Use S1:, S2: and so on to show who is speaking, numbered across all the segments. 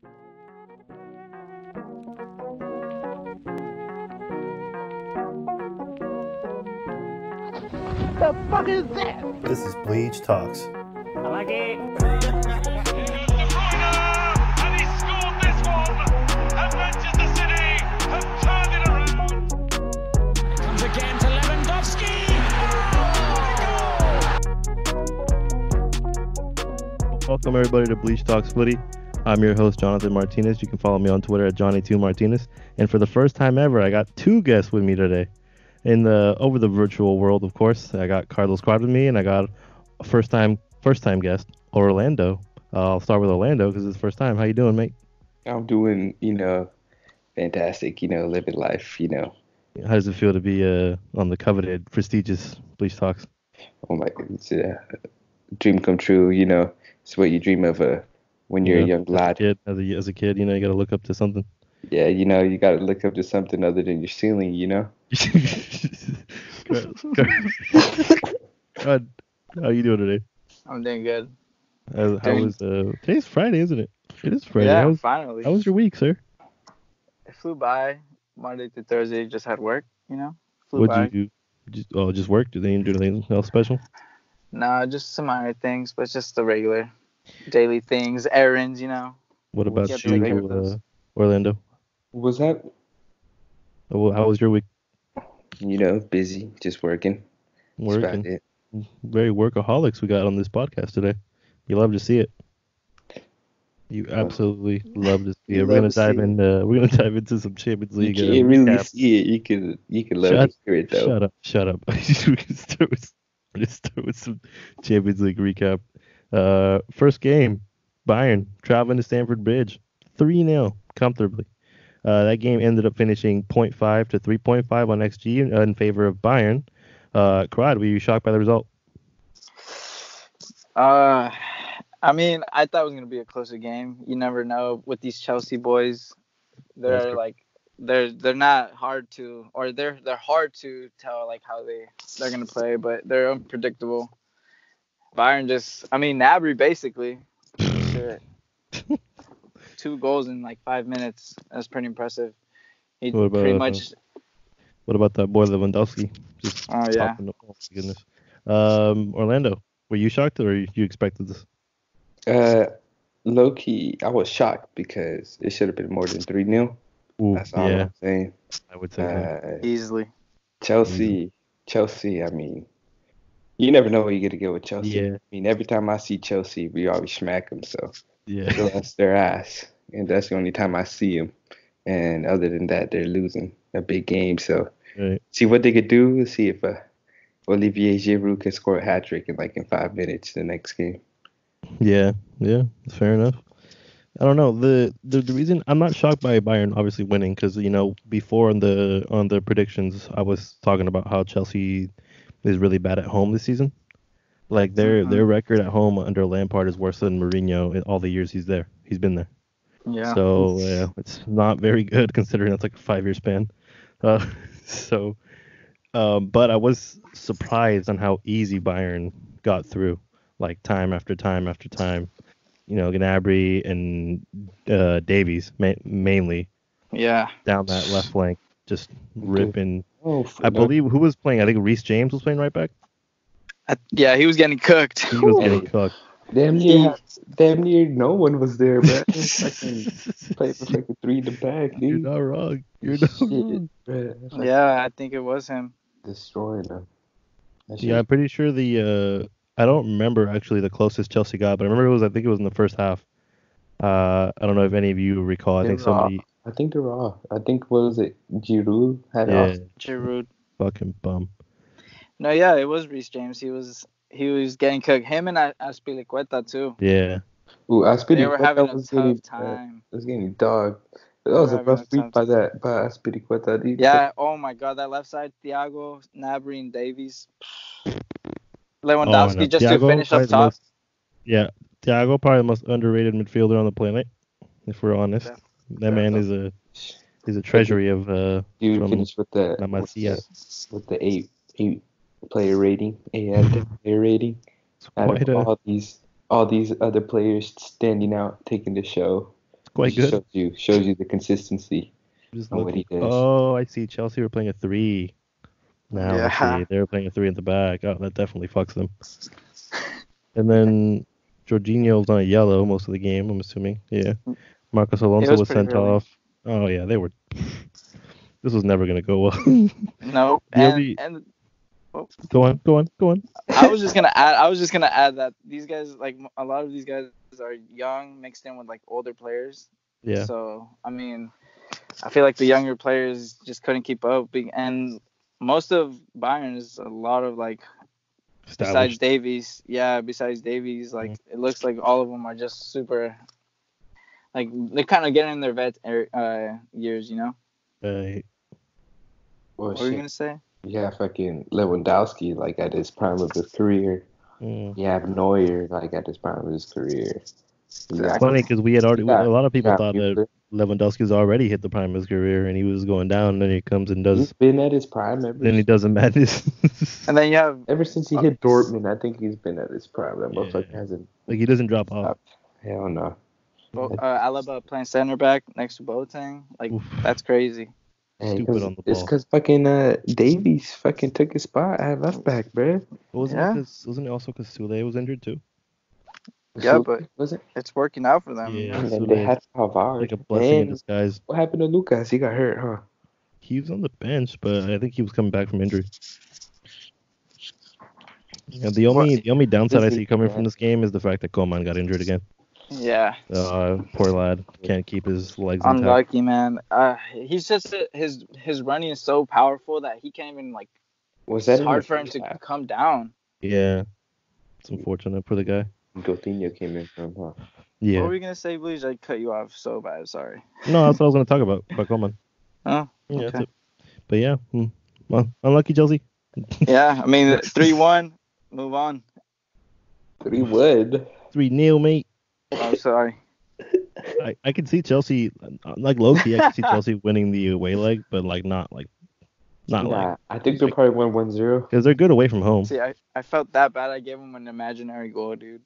S1: The fuck is that?
S2: This is BLEJE Talks.
S3: I like it.
S4: And he scored this one, and Manchester City have turned it around.
S3: Comes again to Lewandowski.
S2: Welcome everybody to BLEJE Talks Footy. I'm your host, Jonathan Martinez. You can follow me on Twitter at Johnny2Martinez. And for the first time ever, I got two guests with me today. Over the virtual world, of course, I got Carlos Quad with me, and I got a first time guest, Orlando. I'll start with Orlando because it's the first time. How you doing, mate?
S5: I'm doing, fantastic, living life,
S2: How does it feel to be on the coveted, prestigious BLEJE Talks?
S5: Oh my, it's a dream come true, it's what you dream of when you're a young lad.
S2: As a kid, you got to look up to something.
S5: Yeah, you got to look up to something other than your ceiling,
S2: God, how you doing today?
S6: I'm doing good.
S2: How was today's Friday, isn't it? It is Friday.
S6: Yeah, finally.
S2: How was your week, sir?
S6: It flew by. Monday to Thursday, just had work, Flew
S2: What
S6: by.
S2: did you do? Just work? Did they do anything else special?
S6: Nah, just some minor things, but just the regular daily things, errands,
S2: What about
S6: get the regular
S2: you,
S6: bills.
S2: Orlando?
S5: Was that,
S2: How was your week?
S5: busy, just working. That's about
S2: Working.
S5: it.
S2: Very workaholics we got on this podcast today. You love to see it. You absolutely love to see it. We're gonna dive in. We're gonna dive into some Champions
S5: You
S2: League.
S5: can't really
S2: recap.
S5: see it. You can love to hear it, though.
S2: Shut up. We can start with some Champions League recap. First game, Bayern traveling to Stamford Bridge, 3-0 comfortably. That game ended up finishing 0.5 to 3.5 on XG in favor of Bayern. Crowd, were you shocked by the result?
S6: I mean, I thought it was gonna be a closer game. You never know with these Chelsea boys. They're they're not hard to, or they're hard to tell how they're gonna play, but they're unpredictable. Bayern Gnabry basically. Shit. 2 goals in 5 minutes. That's pretty impressive. He
S2: What about,
S6: pretty much.
S2: What about that boy Lewandowski? Just
S6: Oh yeah.
S2: popping up. Oh my goodness. Orlando, were you shocked or you expected this?
S5: Low key, I was shocked because it should have been more than 3-0.
S2: Ooh,
S5: That's all
S2: yeah,
S5: I'm saying.
S2: I would say so.
S6: Easily.
S5: Chelsea, I mean, you never know what you're going to get with Chelsea.
S2: Yeah.
S5: I mean, every time I see Chelsea, we always smack them, so
S2: Yeah.
S5: that's their ass. And that's the only time I see them. And other than that, they're losing a big game. So
S2: Right.
S5: see what they could do. See if Olivier Giroud can score a hat-trick in 5 minutes the next game.
S2: Yeah, that's fair enough. I don't know. The reason I'm not shocked by Bayern obviously winning because before on the predictions I was talking about how Chelsea is really bad at home this season. Like their record at home under Lampard is worse than Mourinho in all the years he's been there.
S6: Yeah.
S2: So it's not very good considering that's like a 5-year span. But I was surprised on how easy Bayern got through, like time after time after time. Gnabry and Davies mainly
S6: Yeah.
S2: down that left flank, just ripping.
S5: Oh,
S2: I believe who was playing. I think Reece James was playing right back.
S6: Yeah, he was getting cooked.
S2: He was getting cooked.
S5: damn near no one was there, bro. Play for like a 3 in the back, dude.
S2: You're not wrong. You're not wrong.
S5: Bro.
S6: Yeah, I think it was him.
S5: Destroying them.
S2: Yeah, I'm pretty sure I don't remember actually the closest Chelsea got, but I remember I think it was in the first half. I don't know if any of you recall. I think somebody.
S5: I think they were off. I think, what was it? Giroud had
S2: Yeah,
S5: off.
S6: Giroud.
S2: fucking bum.
S6: No, yeah, it was Reece James. He was getting cooked. Him and Aspilicueta too.
S2: Yeah.
S5: Ooh,
S6: They were having a
S5: was
S6: tough
S5: getting,
S6: time.
S5: was getting dogged. That was a
S6: having
S5: rough
S6: a
S5: week by Aspilicueta. Dude.
S6: Yeah. Oh my God, that left side, Thiago, Gnabry, and Davies. Lewandowski
S2: no,
S6: just
S2: Thiago
S6: to finish
S2: probably
S6: up
S2: the
S6: top.
S2: Yeah, Thiago probably the most underrated midfielder on the planet, if we're honest.
S6: Yeah.
S2: That man is a treasury of
S5: Dude
S2: from
S5: finished with the
S2: La Masia.
S5: with the eight player rating, player rating. Out
S2: Quite
S5: of all these other players standing out, taking the show.
S2: quite good.
S5: Shows you the consistency
S2: Just
S5: on what he
S2: looking.
S5: does.
S2: Oh, I see. Chelsea were playing a 3. Now I
S6: Yeah.
S2: see. They were playing a 3 at the back. Oh, that definitely fucks them. And then Jorginho was on a yellow most of the game, I'm assuming. Yeah. Marcos Alonso
S6: was
S2: was
S6: pretty
S2: sent
S6: early.
S2: off. Oh, yeah, they were. This was never going to go well.
S6: Nope.
S2: The
S6: And
S2: only-
S6: and oh,
S2: Go on.
S6: I was just gonna add that these guys, like a lot of these guys are young mixed in with like older players.
S2: Yeah.
S6: So I mean, I feel like the younger players just couldn't keep up, and most of Bayern is a lot of like besides
S2: Established.
S6: Davies, like it looks like all of them are just super. Like they're kind of getting in their vet years, you know.
S2: Right.
S5: Well,
S6: What were you gonna say?
S5: Yeah, fucking Lewandowski, like at his prime of his career.
S2: Mm.
S5: You have Neuer, like at his prime of his career.
S6: Exactly.
S2: Funny because we had already,
S5: Yeah,
S2: a lot of people
S5: yeah,
S2: thought that Lewandowski's already hit the prime of his career and he was going down. And then he comes and
S5: He's
S2: does.
S5: been at his prime
S2: Then he does a madness.
S6: And then you have
S5: ever since he hit Dortmund. I think he's been at his prime. That
S2: Yeah.
S5: motherfucker hasn't.
S2: Like he doesn't drop off.
S5: stopped. Hell no.
S6: Alaba playing center back next to Boateng. Like
S2: Oof.
S6: that's crazy.
S2: Stupid on the
S5: It's
S2: ball.
S5: because fucking Davies fucking took his spot at left back, bro.
S2: Wasn't it also because Sule was injured too?
S6: Yeah, but
S5: was it?
S6: it's working out for them.
S2: Yeah.
S6: You know?
S5: And
S2: Sule
S5: they
S2: is
S5: had Pavard.
S2: Like a blessing in
S5: And
S2: disguise.
S5: what happened to Lucas? He got hurt, huh?
S2: He was on the bench, but I think he was coming back from injury. Yeah, the only downside I see coming from this game is the fact that Coman got injured again.
S6: Yeah.
S2: Poor lad can't keep his legs intact.
S6: Unlucky, man. He's just his running is so powerful that he can't even like.
S5: Was that
S6: It's hard for him to come down.
S2: Yeah, it's unfortunate for the guy.
S5: Coutinho came in from, huh?
S2: Yeah.
S6: What were we gonna say, Bleach? I cut you off so bad. Sorry.
S2: No, that's what I was going to talk about Coman.
S6: Oh.
S2: Yeah, that's
S6: Okay.
S2: it. But yeah, well, unlucky Chelsea.
S6: Yeah, I mean 3-1. Move on.
S5: 3-1.
S2: 3-0, mate.
S6: Oh, sorry.
S2: I can see Chelsea, like low-key, I can see Chelsea winning the away leg, but like not like.
S5: I think they'll probably win 1-0.
S2: Because they're good away from home.
S6: See, I felt that bad. I gave him an imaginary goal, dude.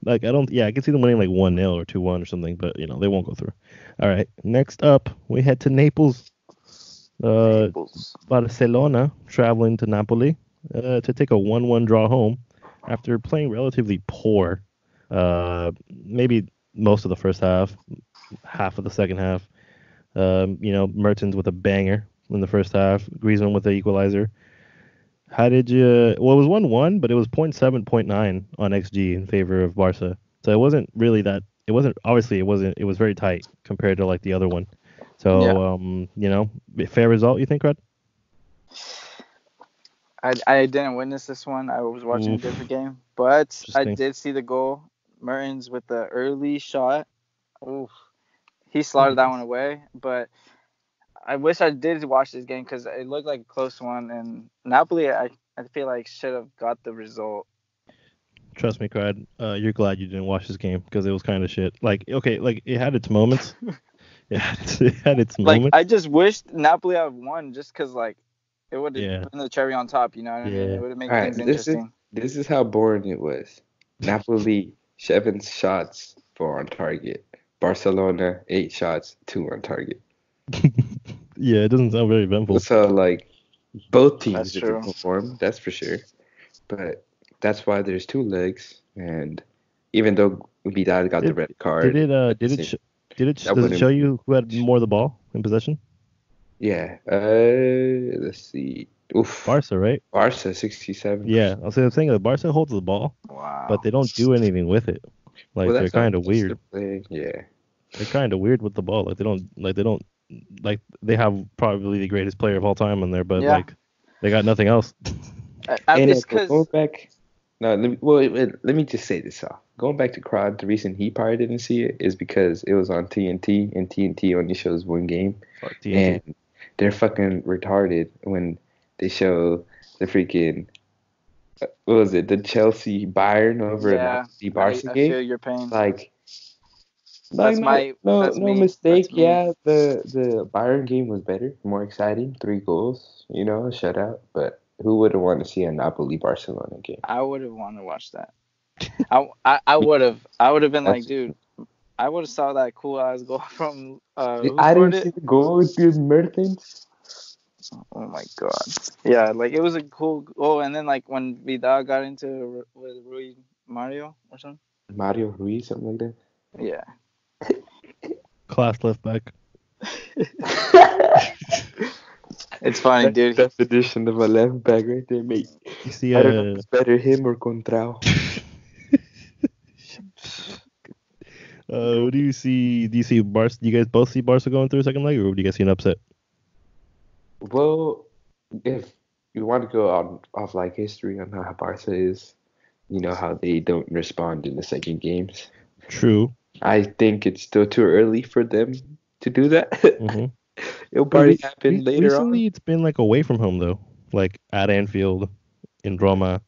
S2: Like, I can see them winning like 1-0 or 2-1 or something, but, they won't go through. All right, next up, we head to Naples. Barcelona traveling to Napoli to take a 1-1 draw home after playing relatively poor. Maybe most of the first half of the second half. Mertens with a banger in the first half, Griezmann with the equalizer. How did you? Well, it was 1-1, but it was 0.7, 0.9 on XG in favor of Barca. So it wasn't really that. It wasn't obviously. It wasn't. It was very tight compared to like the other one. So fair result. You think, Red?
S6: I didn't witness this one. I was watching a different game, but I did see the goal. Mertens with the early shot. Oof. He slaughtered that one away, but I wish I did watch this game because it looked like a close one. And Napoli, I feel like should have got the result.
S2: Trust me, Crad. You're glad you didn't watch this game because it was kind of shit. Like, okay, like it had its moments. It had its moments.
S6: Like, I just wished Napoli had won just because, like, it would have been the cherry on top, you know what I mean? It would have made things interesting.
S5: This is how boring it was. Napoli, 7 shots, 4 on target. Barcelona, 8 shots, 2 on target.
S2: Yeah, it doesn't sound very eventful.
S5: So, like, both teams
S6: That's true.
S5: didn't perform, that's for sure. But that's why there's 2 legs. And even though Vidal got the red card.
S2: Does it show you who had more of the ball in possession?
S5: Yeah. Let's see. Oof.
S2: Barca, right?
S5: Barca, 67.
S2: Yeah, I'm saying that Barca holds the ball, but they don't do anything with it. Like, they're kind of weird.
S5: Yeah.
S2: They're kind of weird with the ball. They have probably the greatest player of all time on there, but like they got nothing else.
S6: It's because
S5: going back. No, let me just say this off. Going back to Crowd, the reason he probably didn't see it is because it was on TNT, and TNT only shows one game, and they're fucking retarded when they show the freaking what was it, the Chelsea Bayern over the Barca game.
S6: I feel your pain.
S5: Like,
S6: that's
S5: no
S6: me.
S5: mistake.
S6: That's me.
S5: Yeah, the Bayern game was better, more exciting, 3 goals, a shutout. But who would have wanted to see a Napoli Barcelona game?
S6: I would have wanted to watch that. I would have been like, dude, I would have saw that cool ass goal from who
S5: I
S6: scored
S5: didn't see
S6: it?
S5: the goal with the Mertens.
S6: Oh my god. Yeah, like it was a cool goal, and then like when Vidal got into with Rui Mario or something.
S5: Mario Ruiz, something like that.
S6: Yeah.
S2: Class left back.
S6: It's funny, dude.
S5: Definition of a left back right there, mate.
S2: You see,
S5: I don't know if it's better him or Contrao.
S2: what do you see? Do you see Barca? Do you guys both see Barca going through a second leg, or do you guys see an upset?
S5: Well, if you want to go off like history on how Barca is, you know how they don't respond in the second games.
S2: True.
S5: I think it's still too early for them to do that.
S2: Mm-hmm.
S5: It'll probably happen later
S2: recently,
S5: on.
S2: it's been like away from home though, like at Anfield, in Roma.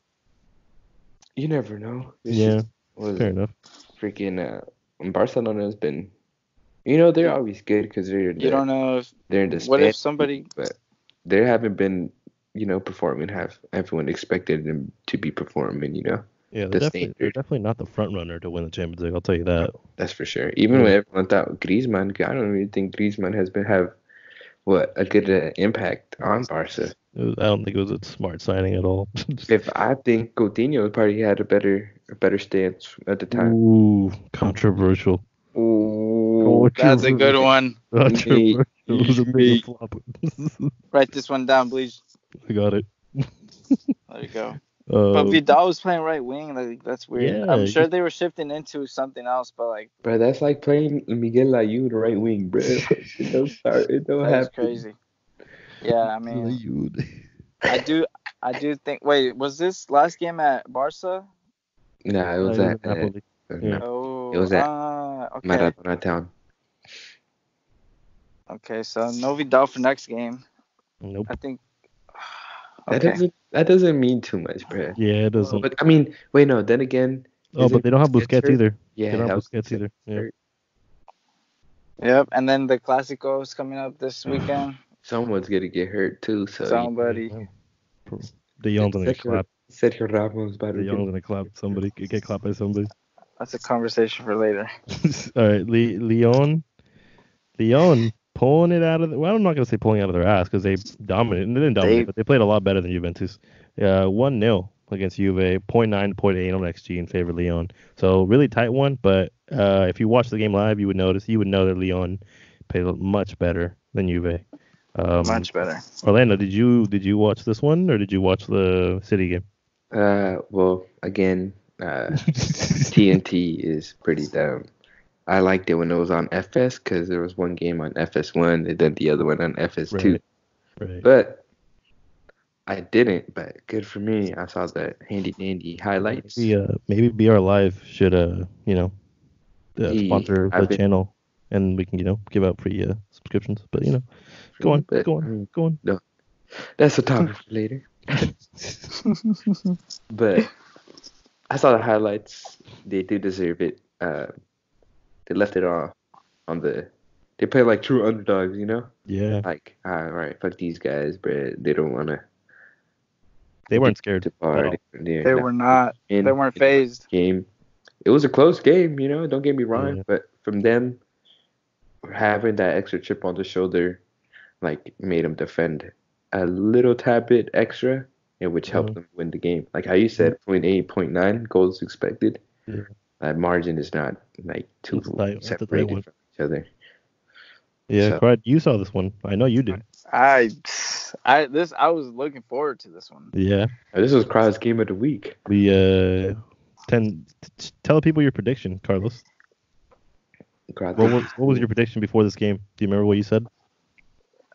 S5: You never know.
S2: Yeah, fair enough.
S5: Freaking Barcelona has been, you know, they're always good because they're
S6: You don't know if
S5: they're in the
S6: what if
S5: Spanish
S6: somebody
S5: league, but they haven't been, you know, performing. Have everyone expected them to be performing? You know,
S2: Yeah,
S5: the
S2: they're
S5: standard.
S2: definitely not the front runner to win the Champions League. I'll tell you that.
S5: That's for sure. Even when everyone thought Griezmann, I don't really think Griezmann has have a good impact on Barca.
S2: I don't think it was a smart signing at all.
S5: If I think Coutinho probably had a better stance at the time.
S2: Ooh, controversial.
S5: Ooh,
S6: that's a good one.
S2: Controversial. It was a mega
S5: me.
S2: flop.
S6: Write this one down, please.
S2: I got it.
S6: There you go. But Vidal was playing right wing. Like that's weird.
S2: Yeah,
S6: I'm sure they were shifting into something else, but like
S5: Bro, that's like playing Miguel Layún the right wing, bro. It don't start. It don't
S6: that's
S5: happen.
S6: crazy. Yeah, I mean, I do think. Wait, was this last game at Barca?
S5: Nah, it was at
S2: Napoli. Yeah.
S6: Oh,
S5: it was at
S6: okay.
S5: Maradona Town.
S6: Okay, so no Vidal for next game.
S2: Nope.
S6: I think. Okay.
S5: That doesn't mean too much, bro.
S2: Yeah, it doesn't.
S5: But I mean, wait, no. Then again.
S2: Oh, but they don't have Busquets
S5: hurt?
S2: either.
S5: Yeah,
S2: they don't have
S5: that was
S2: Busquets either. Yeah.
S5: hurt.
S6: Yep, and then the Clásico is coming up this weekend.
S5: Someone's gonna get hurt too. So
S6: Somebody.
S2: De Jong's gonna clap.
S5: Sergio Ramos about
S2: De Jong's gonna clap somebody. Get clapped by somebody.
S6: That's a conversation for later.
S2: All right, Lyon pulling it out of. Well, I'm not gonna say pulling it out of their ass because they dominated. They didn't dominate, but they played a lot better than Juventus. 1-0 against Juve, 0.9, 0.8 on XG in favor of Lyon. So really tight one. But if you watch the game live, you would know that Lyon played much better than Juve.
S6: Much better.
S2: Orlando, did you watch this one or did you watch the City game?
S5: Well, again, TNT is pretty dumb. I liked it when it was on FS because there was one game on FS1 and then the other one on FS2.
S2: Right.
S5: But I didn't. But good for me. I saw the handy dandy highlights.
S2: Maybe BR Live should sponsor the channel and we can give out free subscriptions. But go on.
S5: No, that's a topic for later. But I saw the highlights. They do deserve it. They left it on the. They play like true underdogs,
S2: Yeah.
S5: Like, all right, fuck these guys, bro. They don't wanna.
S2: They weren't scared.
S6: They were not. They weren't phased.
S5: Game. It was a close game, Don't get me wrong,
S2: Yeah.
S5: but from them having that extra chip on the shoulder, like made them defend a little tad bit extra, which helped them win the game. Like how you said, 0.8, 0.9 goals expected.
S2: Yeah.
S5: That margin is not like too separated from each other.
S2: Yeah,
S5: So.
S2: Clyde, you saw this one. I know you did.
S6: I was looking forward to this one.
S2: Yeah.
S5: This was Crowd's game of the week.
S2: We tell the people your prediction, Carlos. What was your prediction before this game? Do you remember what you said?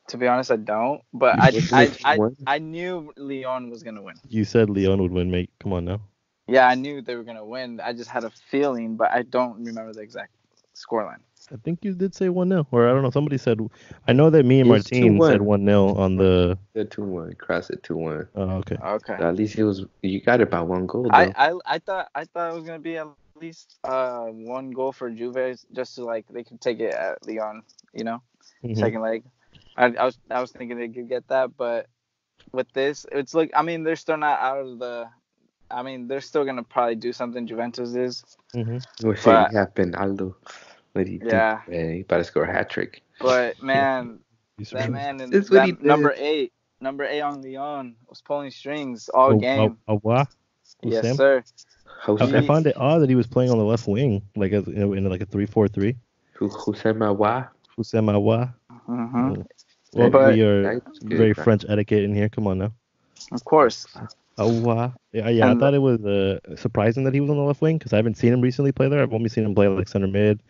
S6: To be honest, I don't. But I knew Lyon was gonna win.
S2: You said Lyon would win, mate. Come on now.
S6: Yeah, I knew they were gonna win. I just had a feeling, but I don't remember the exact scoreline.
S2: I think you did say 1-0, or I don't know. Somebody said. I know that me and Martin said 1-0 on the.
S5: Said 2-1. Cross said 2-1.
S2: Oh, okay.
S6: Okay.
S5: So at least you got it by one goal. Though.
S6: I thought it was gonna be at least one goal for Juve, just so like they could take it at Lyon,
S2: Mm-hmm.
S6: second leg. I was thinking they could get that, but with this, it's like they're still not out of the. They're still gonna probably do something. Juventus is.
S2: Mm-hmm.
S5: What should happen, Aldo? What do you
S6: Yeah.
S5: think, man? He about to score a hat trick.
S6: But man,
S2: He's
S6: that man and
S5: That's what he
S6: that
S5: did.
S6: number 8 on Leon was pulling strings all
S2: Oh,
S6: game.
S2: Awa?
S6: Yes,
S2: Hussein?
S6: sir.
S2: I
S6: He-
S2: found it odd that he was playing on the left wing, like in like a 3-4-3.
S5: Who said my why?
S2: Hussein Awa.
S6: Mhm.
S2: Well,
S6: But
S2: we are
S5: That's good,
S2: very
S5: bro.
S2: French etiquette in here. Come on now.
S6: of course,
S2: Awa. Yeah, I
S6: and
S2: thought it was surprising that he was on the left wing because I haven't seen him recently play there. I've only seen him play like center mid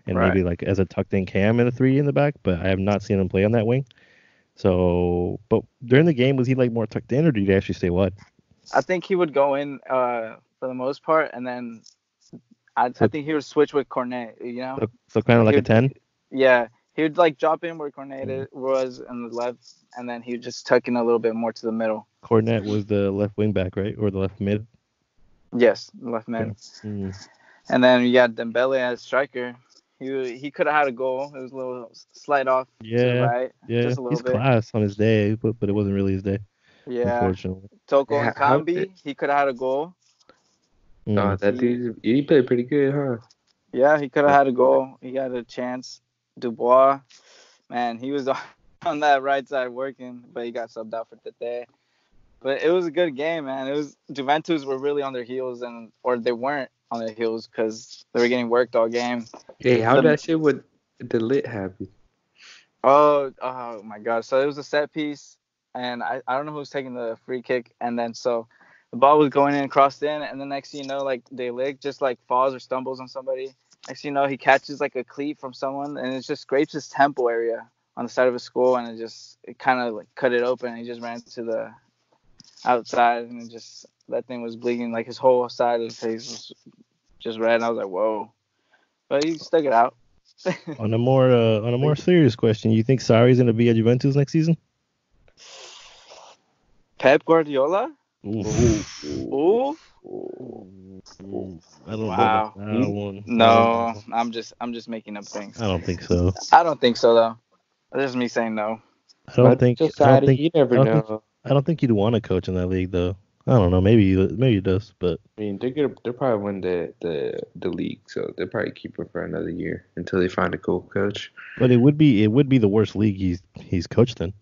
S2: and
S6: Right.
S2: maybe like as a tucked in cam in a 3 in the back, but I have not seen him play on that wing. So, but during the game, was he like more tucked in or did he actually stay what?
S6: I think he would go in for the most part, and then I
S2: So-
S6: think he would switch with Cornet. You know,
S2: So kind of like a
S6: He'd-
S2: 10?
S6: yeah, he would like drop in where Cornet was on the left, and then he would just tuck in a little bit more to the middle.
S2: Cornet was the left wing back, right? Or the left mid?
S6: Yes, left mid.
S2: Mm.
S6: And then you got Dembele as striker. He could have had a goal. It was a little slight off to the
S2: Yeah,
S6: right,
S2: yeah.
S6: just a little
S2: He's
S6: bit.
S2: class on his day, but it wasn't really his day,
S6: Yeah,
S2: unfortunately.
S6: Toko
S5: Yeah,
S6: and
S5: how
S6: Kambi,
S5: did-
S6: he could have had a goal.
S2: Mm.
S5: Oh, that dude, he played pretty good, huh?
S6: Yeah, he could have had a goal. He had a chance. Dubois, man, he was on that right side working, but he got subbed out for Tete. But it was a good game, man. It was Juventus were really on their heels, or they weren't on their heels because they were getting worked all game.
S5: Hey, how
S6: The-
S5: that shit with the lit happen?
S6: Oh my God! So it was a set piece, and I don't know who was taking the free kick, and then so the ball was going in, crossed in, and the next thing you know, like De Ligt just like falls or stumbles on somebody. Next thing you know, he catches like a cleat from someone, and it just scrapes his temple area on the side of his skull, and it kind of like cut it open, and he just ran to the outside, and that thing was bleeding, like his whole side of his face was just red. And I was like, whoa, but he stuck it out.
S2: On a more serious question, you think Sarri's gonna be at Juventus next season?
S6: Pep Guardiola?
S2: Oof.
S6: Ooh.
S2: I don't know
S6: Wow.
S2: about that one.
S6: No, I'm just making up things.
S2: I don't think so.
S6: I don't think so though. That's just me saying no.
S2: I don't think.
S5: You never
S2: I don't
S5: know.
S2: think- I don't think he'd want to coach in that league though. I don't know. Maybe he does, but
S5: I mean, they're probably win the league, so they'll probably keep him for another year until they find a cool coach.
S2: it would be the worst league he's coached in.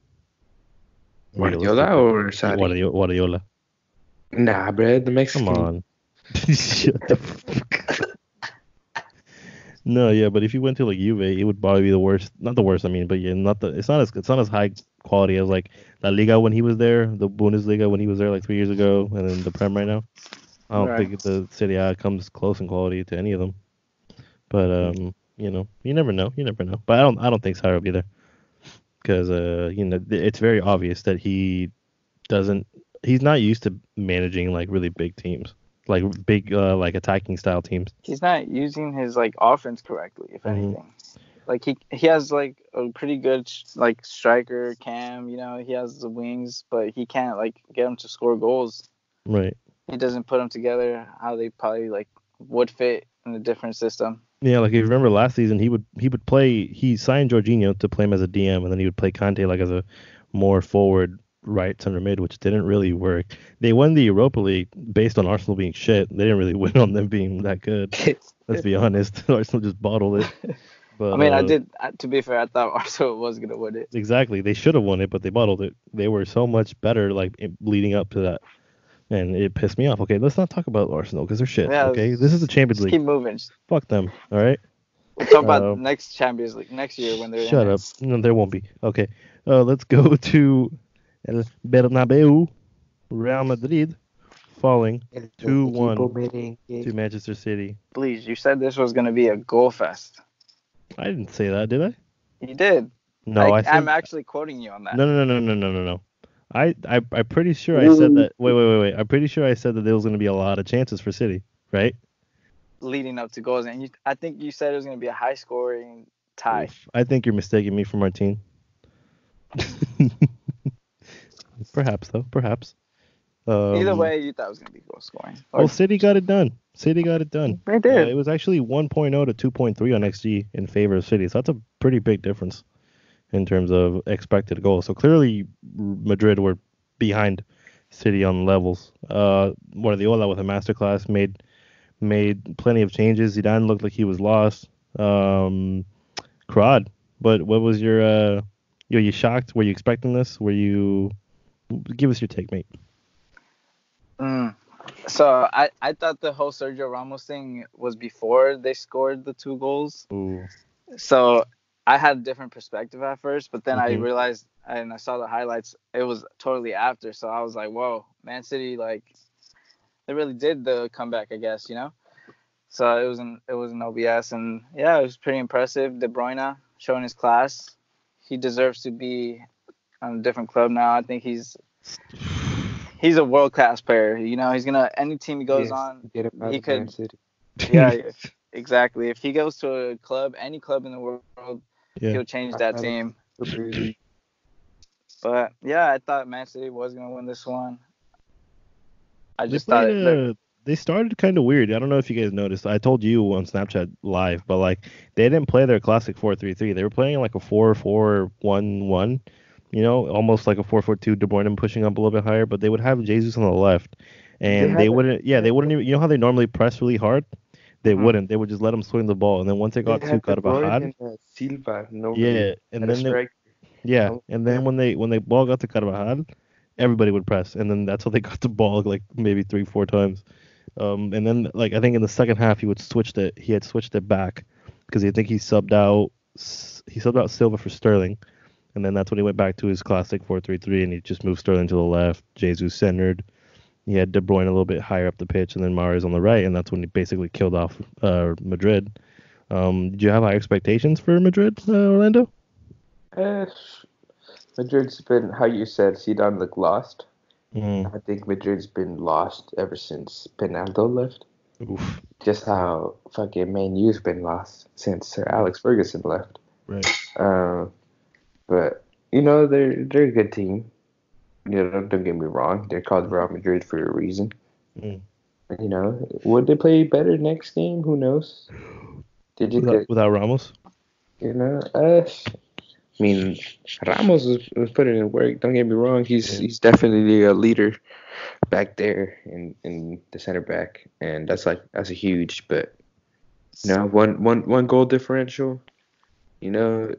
S5: Guardiola or Sarri?
S2: Guardiola.
S5: Nah, bro, the Mexican.
S2: Come on. Shut the fuck. No, yeah, but if you went to like Juve, it would probably be the worst. Not the worst, I mean, but yeah, it's not as high quality as like La Liga when he was there, the Bundesliga when he was there like 3 years ago, and then the Prem right now. I don't think the Serie A comes close in quality to any of them. But you know, you never know. But I don't think Sarri will be there because it's very obvious that he's not used to managing like really big teams, like big like attacking style teams.
S6: He's not using his like offense correctly, if anything. Like he has like a pretty good like striker cam, he has the wings, but he can't like get him to score goals.
S2: Right.
S6: He doesn't put them together how they probably like would fit in a different system.
S2: Yeah, like if you remember last season, he would play. He signed Jorginho to play him as a DM, and then he would play Kante like as a more forward right center mid, which didn't really work. They won the Europa League based on Arsenal being shit. They didn't really win on them being that good. Let's be honest. Arsenal just bottled it. But,
S6: I mean, to be fair, I thought Arsenal was gonna win it.
S2: Exactly. They should have won it, but they bottled it. They were so much better like leading up to that. And it pissed me off. Okay, let's not talk about Arsenal because they're shit.
S6: Yeah,
S2: okay, this is the Champions League.
S6: Keep moving.
S2: Fuck them. All right.
S6: We'll talk about next Champions League next year when they're
S2: Shut up. No, there won't be. Okay. Let's go to El Bernabeu. Real Madrid falling 2-1 to Manchester City.
S6: Please, you said this was gonna be a goal fest.
S2: I didn't say that, did I?
S6: You did.
S2: No,
S6: I'm actually quoting you on that.
S2: No. I'm pretty sure I said that. Wait. I'm pretty sure I said that there was going to be a lot of chances for City, right?
S6: Leading up to goals, and I think you said it was going to be a high scoring tie.
S2: I think you're mistaking me for Martin. Perhaps, though. Perhaps.
S6: Either way, you thought it was going to be goal scoring.
S2: Well, City got it done. They did. It was actually 1.0 to 2.3 on XG in favor of City. So that's a pretty big difference in terms of expected goals. So clearly Madrid were behind City on levels. Guardiola with a masterclass made plenty of changes. Zidane looked like he was lost. Crod. But what was your you shocked? Were you expecting this? Were you give us your take, mate?
S6: Mm. So I thought the whole Sergio Ramos thing was before they scored the 2 goals.
S2: Ooh.
S6: So I had a different perspective at first, but then I
S2: Mhm.
S6: realized and I saw the highlights. It was totally after. So I was like, whoa, Man City, like they really did the comeback, I guess, you know. So it was an OBS, and yeah, it was pretty impressive. De Bruyne showing his class. He deserves to be on a different club now. I think he's a world class player. You know, he's gonna any team he goes
S5: Yes,
S6: on,
S5: get him out
S6: he
S5: of Man
S6: could.
S5: City.
S6: Yeah, exactly. If he goes to a club, any club in the world,
S2: Yeah.
S6: he'll change that
S5: Outside of
S6: team.
S5: the Premier League.
S6: But yeah, I thought Man City was gonna win this one. I
S2: They
S6: just
S2: played
S6: thought that.
S2: they started kind of weird. I don't know if you guys noticed. I told you on Snapchat live, but like they didn't play their classic 4-3-3. They were playing like a 4-4-1-1. You know, almost like a 4-4-2. De Bruyne pushing up a little bit higher, but they would have Jesus on the left,
S5: They
S2: and
S5: had
S2: they
S5: a,
S2: wouldn't. Yeah, they wouldn't even. You know how they normally press really hard? They
S6: Mhm.
S2: wouldn't. They would just let them swing the ball, and then once they
S5: they
S2: got to
S5: had De Bruyne
S2: Carvajal,
S5: and Silva normally
S2: yeah, and
S5: at a
S2: then they
S5: strike.
S2: yeah,
S5: Oh,
S2: and then when they ball got to Carvajal, everybody would press, and then that's how they got the ball like maybe 3-4 times. And then like I think in the second half he had switched it back because I think he subbed out Silva for Sterling, and then that's when he went back to his classic 4-3-3 and he just moved Sterling to the left, Jesus centered. He had De Bruyne a little bit higher up the pitch, and then Mahrez on the right, and that's when he basically killed off Madrid. Did you have high expectations for Madrid, Orlando?
S5: uh, Madrid's been, how you said, Zidane looked lost.
S2: Mm.
S5: I think Madrid's been lost ever since Penaldo left.
S2: Oof.
S5: Just how fucking Man U's been lost since Sir Alex Ferguson left.
S2: Right.
S5: Uh, but you know they're a good team. You know, don't get me wrong. They're called Real Madrid for a reason.
S2: Mm.
S5: You know, would they play better next game? Who knows? They just
S2: Without Ramos.
S5: you know, I mean, Ramos was putting in work. Don't get me wrong.
S2: Yeah.
S5: He's definitely a leader back there in the center back, and that's a huge. But you know, one goal differential. You know,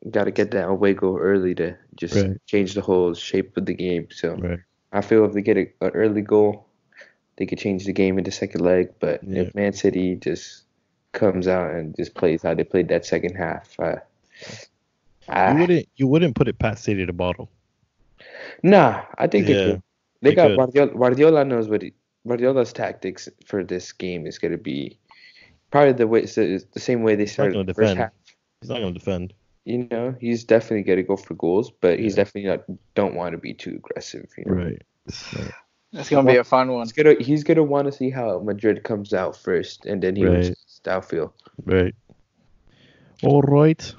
S5: got to get that away goal early to just
S2: Right.
S5: change the whole shape of the game. So
S2: Right.
S5: I feel if they get an early goal, they could change the game in the second leg. But
S2: Yeah.
S5: if Man City just comes out and just plays how they played that second half,
S2: You wouldn't put it past City to bottle.
S5: nah, I think they
S2: Yeah.
S5: could. They
S2: They
S5: got
S2: could.
S5: Guardiola. Guardiola knows Guardiola's tactics for this game is going to be probably the same way they
S2: He's not
S5: started
S2: going to
S5: the first
S2: defend.
S5: half.
S2: He's not going to defend.
S5: You know, he's definitely going to go for goals, but he's
S2: Yeah.
S5: definitely not don't want to be too aggressive. You know,
S2: Right.
S6: It's gonna be a fun one.
S5: he's gonna want to see how Madrid comes out first, and then he will
S2: Right.
S5: just style feel.
S2: Right. All right.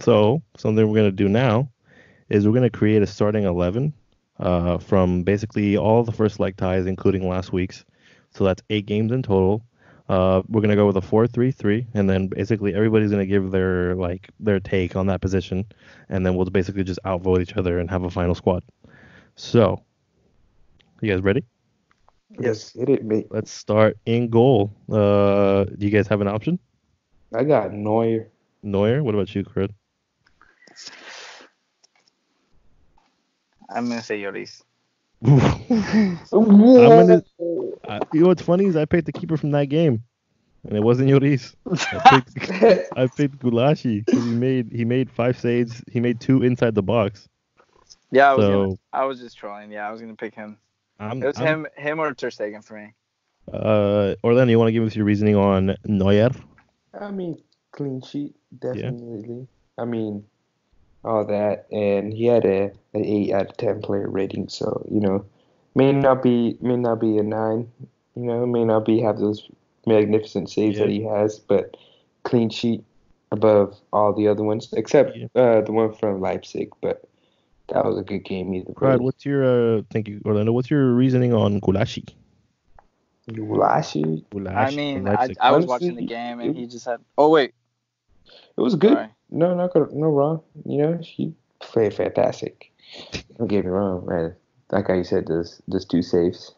S2: So something we're going to do now is we're going to create a starting 11 from basically all the first leg ties, including last week's. So that's 8 games in total. We're going to go with a 4-3-3, and then basically everybody's going to give their take on that position, and then we'll basically just outvote each other and have a final squad. So, you guys ready?
S5: Yes, hit it, mate.
S2: Let's start in goal. Do you guys have an option?
S5: I got Neuer.
S2: Neuer? What about you, Cred?
S6: I'm gonna say Lloris.
S2: I'm gonna. You know what's funny is I picked the keeper from that game, and it wasn't Lloris. I picked Gulashi because he made 5 saves. He made 2 inside the box.
S6: Yeah,
S2: So
S6: I was just trolling. Yeah, I was gonna pick him.
S2: I'm.
S6: It was him or Ter Stegen for me.
S2: Orlando, you want to give us your reasoning on Neuer?
S5: I mean, clean sheet, definitely. I mean, all that, and he had an 8 out of 10 player rating, so you know, may not be a 9. You know, may not be have those magnificent saves that he has, but clean sheet above all the other ones, except the one from Leipzig. But that was a good game either way.
S2: Brad, what's your thank you, Orlando? What's your reasoning on Gulashi?
S5: Gulashi?
S6: I
S2: Gulashi
S6: mean,
S2: from Leipzig.
S6: I was
S5: Honestly,
S6: watching the game and he just had. Oh wait,
S5: It was good.
S6: sorry.
S5: No wrong. You know, he played fantastic. Don't get me wrong, man. Like how you said, those 2 saves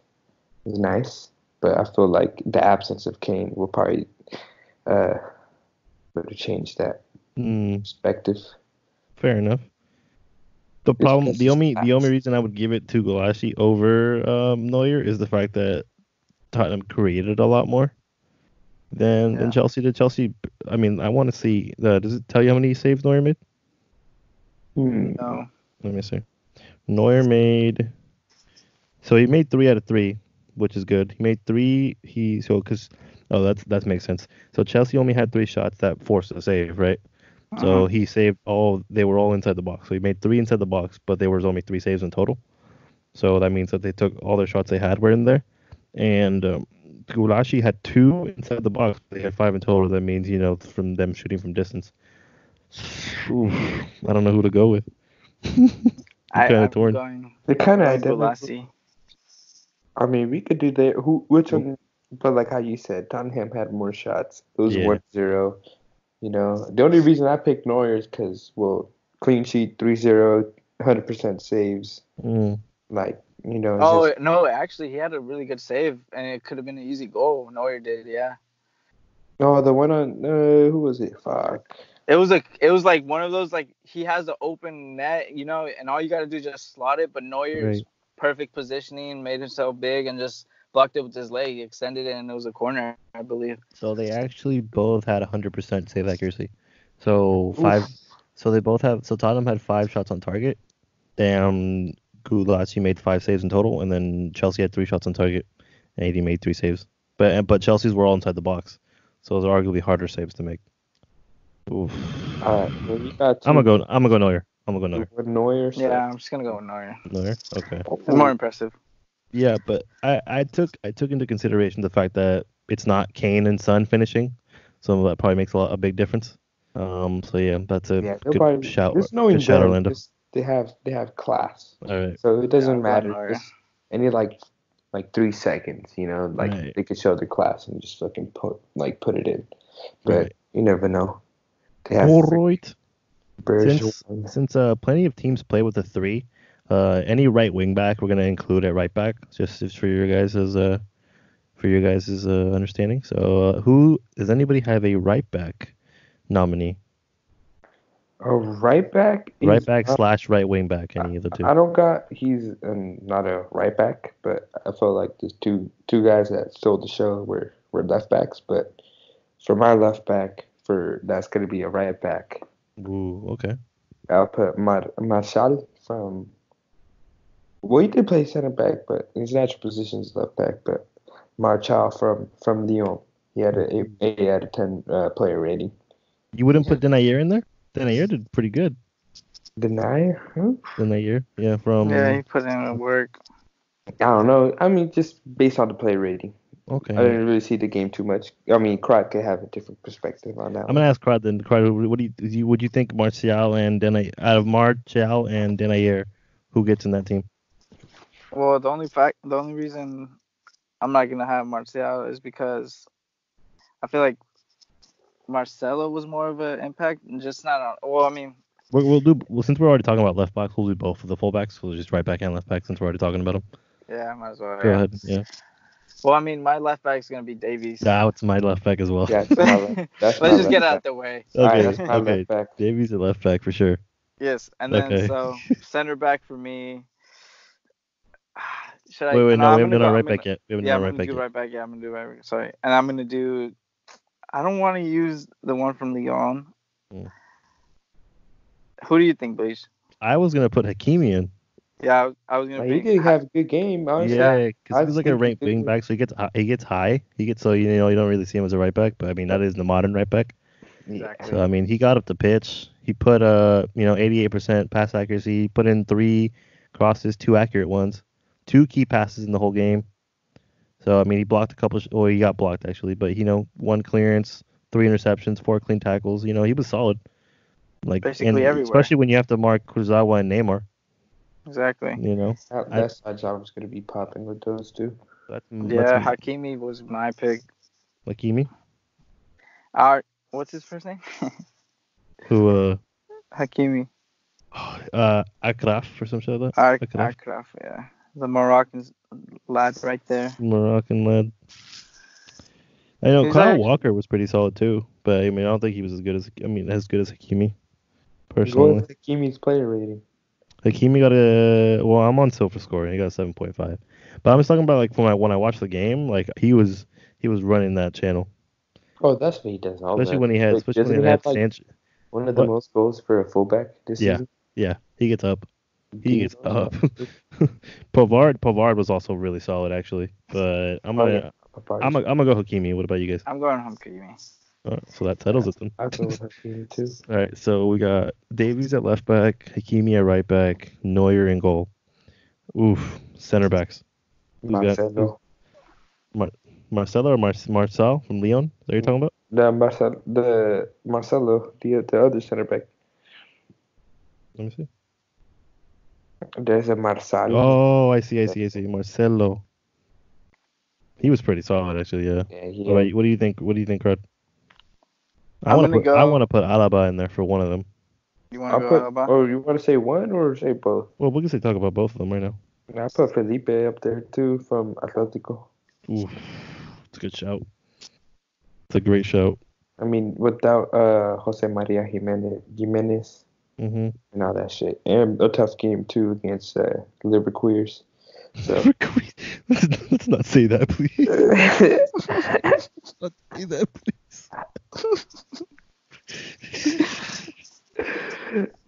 S5: was nice, but I feel like the absence of Kane will probably would have changed that
S2: Mm,
S5: perspective.
S2: fair enough. The
S5: Just
S2: problem,
S5: because
S2: the
S5: he's
S2: only
S5: fast.
S2: reason I would give it to Golashi over Neuer is the fact that Tottenham created a lot more than Chelsea did. Chelsea, I mean, I want to see. Does it tell you how many saves Neuer made?
S6: No.
S2: Let me see. Neuer made. So he made 3 out of 3, which is good. He made 3. That makes sense. So Chelsea only had 3 shots that forced a save, right? So he saved all. They were all inside the box. So he made 3 inside the box, but there was only 3 saves in total. So that means that they took all their shots they had were in there, and Gulashi had 2 inside the box. They had 5 in total. That means from them shooting from distance. Oof, I don't know who to go with. I'm kind of torn.
S5: They're kind of
S6: going
S5: identical.
S6: Golashi.
S5: I mean, we could do that. Which one? But like how you said, Tottenham had more shots. It was
S2: Yeah.
S5: 1-0. The only reason I picked Neuer is because, clean sheet, 3-0, 100% saves. Like, it's
S6: Oh
S5: just,
S6: no, actually, he had a really good save, and it could have been an easy goal. Neuer did, yeah.
S5: no, the one on who was it? Fuck.
S6: It was like one of those, like, he has the open net, and all you got to do is just slot it. But Neuer's perfect positioning, made himself big, and just blocked it with his leg, extended it, and it was a corner, I believe.
S2: So they actually both had 100% save accuracy. So 5. So they both have. So Tottenham had 5 shots on target. Gulashi made 5 saves in total, and then Chelsea had 3 shots on target, and he made 3 saves. But Chelsea's were all inside the box, so those are arguably harder saves to make. Oof.
S5: All right. Well, you got
S2: I'm gonna go Neuer.
S5: Neuer. So.
S6: Yeah, I'm just gonna go with Neuer.
S2: Neuer. Okay.
S6: It's more impressive.
S2: Yeah, but I took into consideration the fact that it's not Kane and Son finishing, so that probably makes a big difference. So yeah, that's a good shout.
S5: There's no
S2: good shout, Orlando.
S5: They have class.
S2: All right.
S5: So it doesn't matter. Just any like 3 seconds, they could show their class and just fucking put it in. But you never know.
S2: All right. Since plenty of teams play with a 3, any right wing back we're gonna include at right back, just for your guys' understanding. So who does anybody have a right back nominee?
S5: A right back?
S2: Right back / right wing back, any of the two.
S5: I don't got. He's not a right back, but I feel like there's two guys that stole the show were left backs. But for my left back, that's gonna be a right back.
S2: Ooh, okay.
S5: I'll put Martial from. Well, he did play center back, but his natural position is left back. But Martial from Lyon, he had an 8 out of 10 player rating.
S2: You wouldn't put Denayer in there? Denayer did pretty good.
S5: Denayer?
S2: Denayer, yeah,
S6: he put in the work.
S5: I don't know. I mean, just based on the play rating.
S2: Okay.
S5: I didn't really see the game too much. I mean, Krot could have a different perspective on that.
S2: I'm gonna ask Krot then. Krot, would you think Martial and Denayer, out of Martial and Denayer, who gets in that team?
S6: Well, the only reason I'm not gonna have Martial is because I feel like Marcelo was more of an impact, and just not on. Well, I mean,
S2: since we're already talking about left backs, we'll do both of the fullbacks. We'll just right back and left back since we're already talking about them.
S6: Yeah, might as well.
S2: Go ahead. Yeah.
S6: Well, I mean, my left back is gonna be Davies.
S2: Yeah, it's my left back as well.
S5: Yeah,
S6: let's just get out the way.
S2: Okay,
S5: that's my left back.
S2: Davies a left back for sure.
S6: Yes, and then so center back for me. Should I?
S2: Wait, no, we haven't done our right back yet.
S6: I'm gonna do right back. Yeah, I'm gonna do right back. Sorry, and I'm gonna do. I don't want to use the one from Lyon. Who do you think, BLEJE?
S2: I was gonna put Hakimi in.
S6: Yeah, I was gonna.
S5: He did have a good game. Honestly.
S2: Yeah, because he's like a right wing back, so he gets high. You don't really see him as a right back, but I mean that is the modern right back.
S6: Exactly.
S2: So I mean he got up the pitch. He put 88% pass accuracy. He put in 3 crosses, 2 accurate ones, 2 key passes in the whole game. So I mean he blocked a couple. He got blocked actually, but 1 clearance, 3 interceptions, 4 clean tackles. He was solid. Like
S6: basically everywhere.
S2: Especially when you have to mark Kurzawa and Neymar.
S6: Exactly.
S5: That side job was gonna be popping with those two.
S6: Hakimi was my pick.
S2: Hakimi?
S6: What's his first name?
S2: Who?
S6: Hakimi.
S2: Akraf or some shit like that.
S6: Akraf, yeah. The Moroccan lad right there.
S2: Moroccan lad. I know
S6: He's
S2: Kyle
S6: actually-
S2: Walker was pretty solid too, but I mean I don't think he was as good as Hakimi.
S5: Go
S2: Personally,
S5: with Hakimi's player rating.
S2: Hakimi got I'm on Silver Score. He got a 7.5. But I'm just talking about like when I watched the game, like he was running that channel,
S5: Oh, that's what he does all
S2: especially
S5: that.
S2: when he had
S5: Wait, doesn't he have like
S2: Sanchez.
S5: one of the
S2: What?
S5: most goals for a fullback this
S2: Yeah,
S5: season?
S2: yeah, he gets up.
S5: Do
S2: He
S5: you
S2: gets
S5: know
S2: up. Pavard was also really solid actually, but I'm
S5: Oh, yeah.
S2: gonna
S5: Apart-
S2: I'm gonna go Hakimi. What about you guys?
S6: I'm going home, Hakimi.
S2: So that settles it then.
S5: I'll go with Hakimi too.
S2: All right, so we got Davies at left back, Hakimi at right back, Neuer in goal. Oof, center backs. Who's got-
S5: Marcelo.
S2: Marcelo or Marcel from Lyon? Is that what you're talking about?
S5: Marcelo, the other center back.
S2: Let me see.
S5: There's a Marcelo.
S2: Oh, I see. Marcelo. He was pretty solid, actually. Yeah.
S5: Yeah,
S2: What do you think? What do you think, Rod? I
S6: I'm
S2: want
S6: gonna
S2: to put I
S6: go-
S2: want to put Alaba in there for one of them.
S6: You want
S5: I'll
S6: to
S5: put.
S6: go Alaba?
S5: Or you want to say one or say both?
S2: Well, we can talk about both of them right now.
S5: I put Felipe up there too from Atletico.
S2: Oof, it's a good shout. It's a great shout.
S5: I mean, without Jose Maria Jimenez
S2: Mm-hmm.
S5: and all that shit, and a tough game too against Liverqueers. So
S2: Let's not say that, please. Let's not say that, please.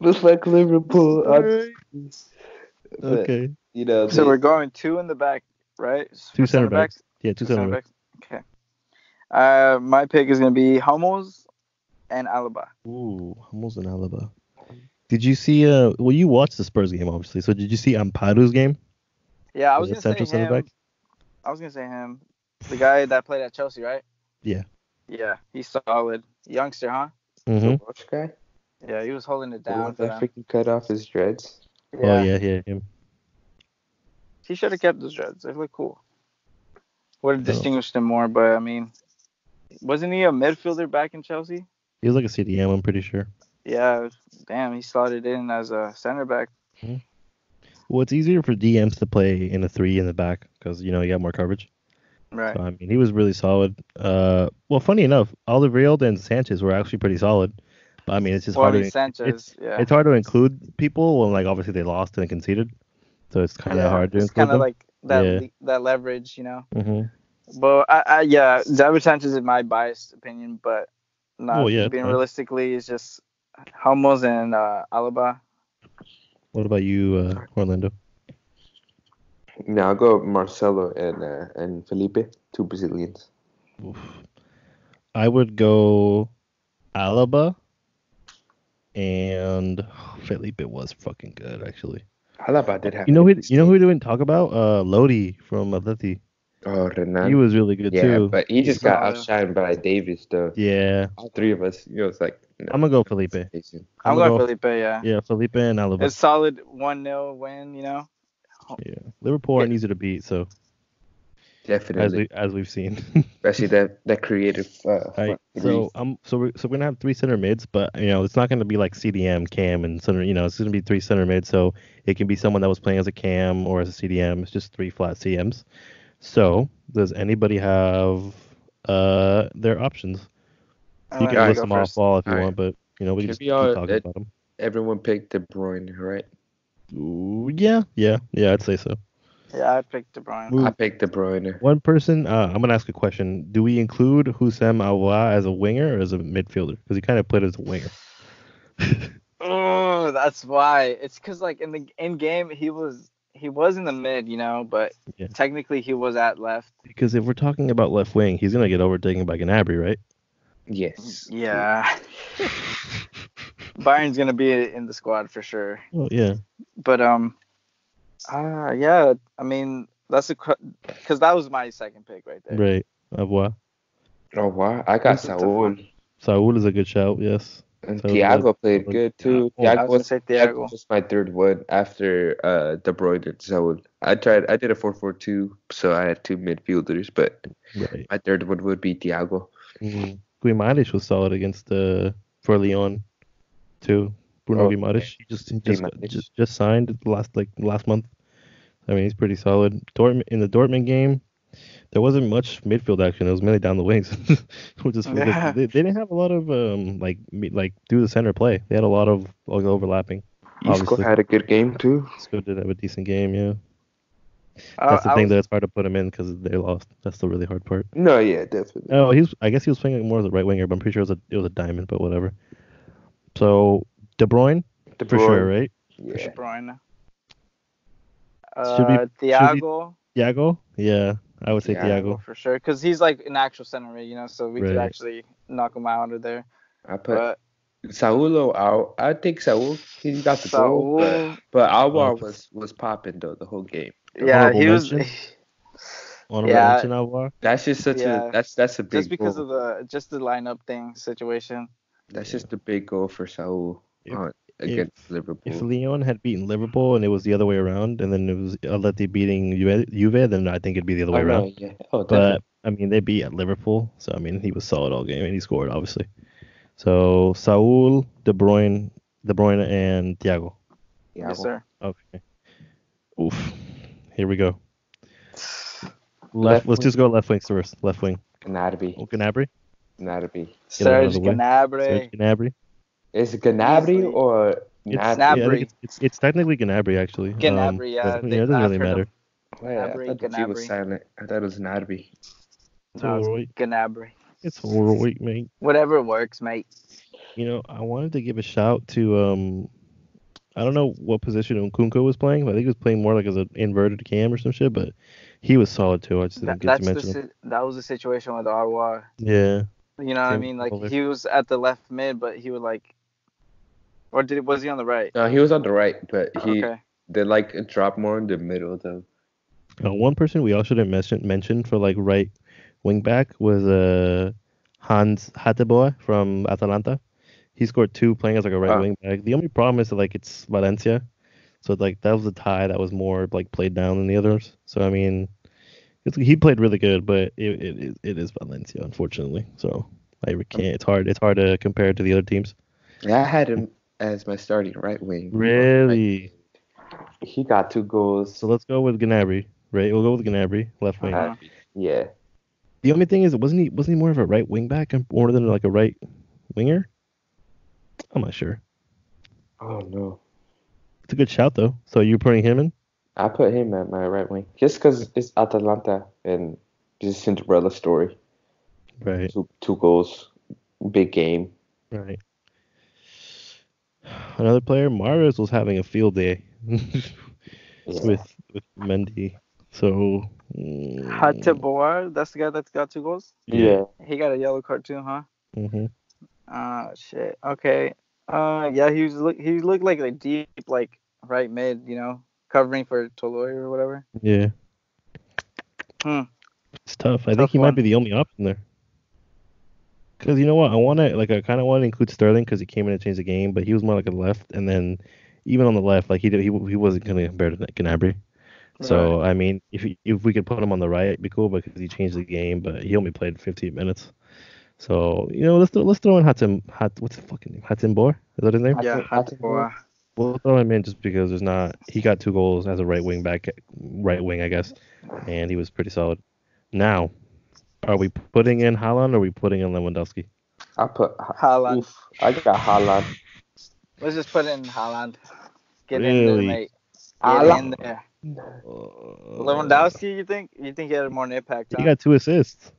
S5: looks like Liverpool.
S2: Alright.
S5: But,
S2: Okay.
S5: You know,
S6: So we're going 2 in the back, right?
S2: Two
S6: For
S2: center backs. Yeah, two center backs.
S6: Okay. My pick is gonna be Hummels and Alaba.
S2: Ooh, Hummels and Alaba. Did you see? Well, you watched the Spurs game, obviously. So did you see Ampadu's game?
S6: Yeah, I was
S2: The
S6: gonna
S2: central
S6: say
S2: center
S6: him.
S2: back?
S6: I was gonna say him. The guy that played at Chelsea, right?
S2: Yeah.
S6: Yeah, he's solid. Youngster, huh?
S2: Mm-hmm.
S5: the Welsh guy,
S6: Yeah, he was holding it
S5: the
S6: down
S5: one
S6: for
S5: that
S6: them.
S5: freaking cut off his dreads.
S2: Oh yeah, him.
S6: He should have kept those dreads. They look cool. Would have
S2: No.
S6: distinguished him more, but I mean, wasn't he a midfielder back in Chelsea?
S2: He was like a CDM, I'm pretty sure.
S6: Yeah, damn, he slotted in as a center back.
S2: Well, it's easier for DMs to play in a 3 in the back because you got more coverage.
S6: Right.
S2: So, I mean, he was really solid. Well, funny enough, Alderweireld and Sanchez were actually pretty solid. But I mean, it's just
S6: Well, I
S2: hard
S6: mean, Sanchez, yeah.
S2: It's hard to include people when like obviously they lost and conceded. So it's kind of hard to
S6: It's
S2: include
S6: kind of
S2: them.
S6: like that
S2: Yeah.
S6: that leverage,
S2: Mm-hmm.
S6: But David Sanchez is my biased opinion, but not
S2: Well, yeah,
S6: being
S2: fine.
S6: realistically, it's just Hummels and Alaba.
S2: What about you, Orlando?
S5: Now I'll go with Marcelo and Felipe, two Brazilians.
S2: Oof. I would go Alaba and Felipe was fucking good actually.
S5: Alaba did have.
S2: You know who we didn't talk about? Lodi from Atleti.
S5: Oh, Renan.
S2: He was really good
S5: yeah,
S2: too.
S5: but he just got
S6: solid.
S5: outshined by Davis though.
S2: Yeah,
S5: All three of us, it's like. No,
S2: I'm gonna go Felipe.
S5: hesitation.
S6: I'm
S2: gonna
S6: going
S2: go-
S6: Felipe, yeah.
S2: Yeah, Felipe and Alaba.
S6: It's solid 1-0 win,
S2: Yeah, Liverpool aren't
S6: Yeah.
S2: easy to beat, so
S5: Definitely,
S2: as we've seen.
S5: especially that creative.
S2: All right, so we're gonna have 3 center mids, but it's not gonna be like CDM, Cam, and center. It's gonna be 3 center mids, so it can be someone that was playing as a Cam or as a CDM. It's just 3 flat CMs. So does anybody have their options? You can
S6: Alright,
S2: list
S6: go
S2: them off
S6: first.
S2: all if you
S5: All right.
S2: want, but we can
S5: Should
S2: just
S5: we
S2: keep
S5: all-
S2: talking about them.
S5: Everyone picked De Bruyne, right?
S2: Ooh, yeah, I'd say so.
S6: Yeah, I picked De Bruyne.
S2: Ooh.
S5: I picked De Bruyne.
S2: One person, I'm gonna ask a question. Do we include Hussein Aouar as a winger or as a midfielder? Because he kind of played as a winger.
S6: Oh, that's why. It's because like in game he was in the mid, but
S2: Yeah.
S6: technically he was at left.
S2: Because if we're talking about left wing, he's gonna get overtaken by Gnabry, right?
S5: Yes.
S6: Yeah. Bayern's gonna be in the squad for sure.
S2: Oh yeah.
S6: But yeah. I mean, that's because that was my second pick right there.
S2: Right. Aouar.
S5: Oh wow! I got
S6: This is a tough
S5: Saul
S6: one.
S2: Saul is a good shout. Yes.
S5: and
S2: Saul
S5: Thiago
S2: was-
S5: played good too.
S2: Yeah.
S6: I
S5: Thiago
S6: was gonna say Thiago.
S5: was my third one after De Bruyne and Saul. I did a 4-4-2, so I had 2 midfielders, but
S2: Right.
S5: my third one would be Thiago.
S2: Mm-hmm. Guimaraes was solid against for Lyon too. Bruno
S5: Oh,
S2: Guimaraes. He just
S5: Guimaraes.
S2: just signed last month. I mean, he's pretty solid. In the Dortmund game, there wasn't much midfield action. It was mainly down the wings, which is
S6: Yeah.
S2: they didn't have a lot of like through the center play. They had a lot of overlapping.
S5: Isco
S2: Obviously,
S5: had a good game too.
S2: Isco did have a decent game. Yeah,
S6: I,
S2: that's the
S6: I
S2: thing
S6: was
S2: that it's hard to put him in because they lost. That's the really hard part.
S5: No, yeah, definitely.
S2: Oh, I guess he was playing more as a right winger, but I'm pretty sure it was a diamond, but whatever. So De Bruyne
S5: De
S2: for sure,
S5: Bruyne,
S2: right?
S5: Yeah.
S6: De Bruyne.
S2: Should be
S6: Thiago.
S2: Thiago? Yeah, I would say
S5: Thiago.
S2: Thiago.
S6: For sure, because he's like an actual center mid, so we could
S2: Right.
S6: actually knock him out of there.
S5: I put
S6: But
S5: Saúl out. I think Saúl, he got the goal,
S6: Saúl,
S5: but Alvar
S2: Oh.
S5: was popping though the whole game.
S6: yeah,
S2: Honorable
S6: he was.
S2: mention? Honorable
S6: Yeah.
S2: mention, Alvar.
S5: That's just such
S6: Yeah.
S5: a that's a big
S6: Just because
S5: goal.
S6: of the lineup thing situation.
S5: That's just a big goal for Saúl
S2: If-
S5: against Liverpool.
S2: If Lyon had beaten Liverpool and it was the other way around, and then it was Atleti beating Juve, then I think it'd be the other way
S5: Oh, no,
S2: around.
S5: yeah. Oh, definitely.
S2: But I mean, they beat at Liverpool, so I mean, he was solid all game and he scored obviously. So Saul, De Bruyne, and Thiago.
S5: Yeah,
S6: Yes, sir.
S2: Okay. Oof. Here we go.
S5: Left
S2: Let's
S5: wing.
S2: just go left wing first. Left wing.
S5: Gnabry.
S2: Oh, Gnabry.
S5: Gnabry.
S2: Get it out of
S6: Serge
S2: the way.
S6: Gnabry.
S2: Serge Gnabry.
S5: Is it Gnabry
S6: Easily.
S5: or
S2: It's,
S5: Gnabry?
S2: yeah, I
S6: Gnabry.
S2: think it's technically Gnabry actually.
S6: Gnabry, yeah.
S2: But, it doesn't really
S6: I've heard
S2: matter.
S6: of-
S5: Oh, yeah, I
S6: Gnabry,
S5: thought the G was
S6: Gnabry.
S5: silent. I thought it was Gnabry.
S2: It's
S6: No, it's
S2: alright.
S6: Gnabry.
S2: It's alright, mate.
S6: Whatever works, mate.
S2: You know, I wanted to give a shout to I don't know what position Nkunku was playing, but I think he was playing more like as an inverted cam or some shit, but he was solid too. I just didn't get to mention him.
S6: That was the situation with Arwa.
S2: Yeah.
S6: You know what I
S2: Same
S6: mean? Like
S2: over.
S6: he was at the left mid, but he would like, or was he on the right?
S5: No, he was on the right, but
S6: Okay.
S5: they like dropped more in the middle though.
S2: One person we all shouldn't mention for like right wing back was Hans Hatteboy from Atalanta. He scored 2 playing as like a right
S5: Wow.
S2: wing back. The only problem is that like it's Valencia, so like that was a tie that was more like played down than the others. So I mean, he played really good, but it is Valencia unfortunately. So I can't. It's hard to compare it to the other teams.
S5: Yeah, I had him as my starting right wing.
S2: Really.
S5: He got 2 goals.
S2: So let's go with Gnabry. Right, we'll go with Gnabry, left wing.
S6: Uh-huh.
S5: Yeah.
S2: The only thing is, wasn't he more of a right wing back more than like a right winger? I'm not sure.
S5: Oh no.
S2: It's a good shout though. So you're putting him in?
S5: I put him at my right wing just because it's Atalanta and just Cinderella story.
S2: Right,
S5: 2 goals, big game.
S2: right. Another player, Mahrez was having a field day
S5: Yeah.
S2: with Mendy. So
S6: Hateboer, that's the guy that's got 2 goals.
S5: Yeah.
S6: He got a yellow card too, huh?
S2: mhm.
S6: Shit. Okay. Yeah, he looked like a deep like right mid, covering for Toloi or whatever.
S2: Yeah.
S6: Hmm.
S2: It's tough. I think
S6: Tough
S2: he might
S6: one.
S2: be the only option there. Because you know what, I kind of want to include Sterling because he came in and changed the game, but he was more like a left, and then even on the left, like he wasn't going to compare to Gnabry. So I mean, if we could put him on the right, it'd be cool because he changed the game, but he only played 15 minutes. So let's throw in what's the fucking name? Hatembor? Is that his name?
S6: Yeah,
S5: Hateboer.
S6: Hateboer.
S2: We'll throw him in just because he got 2 goals as a right wing, I guess, and he was pretty solid. Now, are we putting in Haaland or are we putting in Lewandowski?
S5: I put
S6: Haaland.
S5: Oof, I got Haaland.
S6: Let's just put in Haaland. Get in there,
S2: Really?
S6: mate. Get
S5: Haaland.
S6: in there. Lewandowski, you think he had more impact?
S2: He
S6: Huh?
S2: got 2 assists.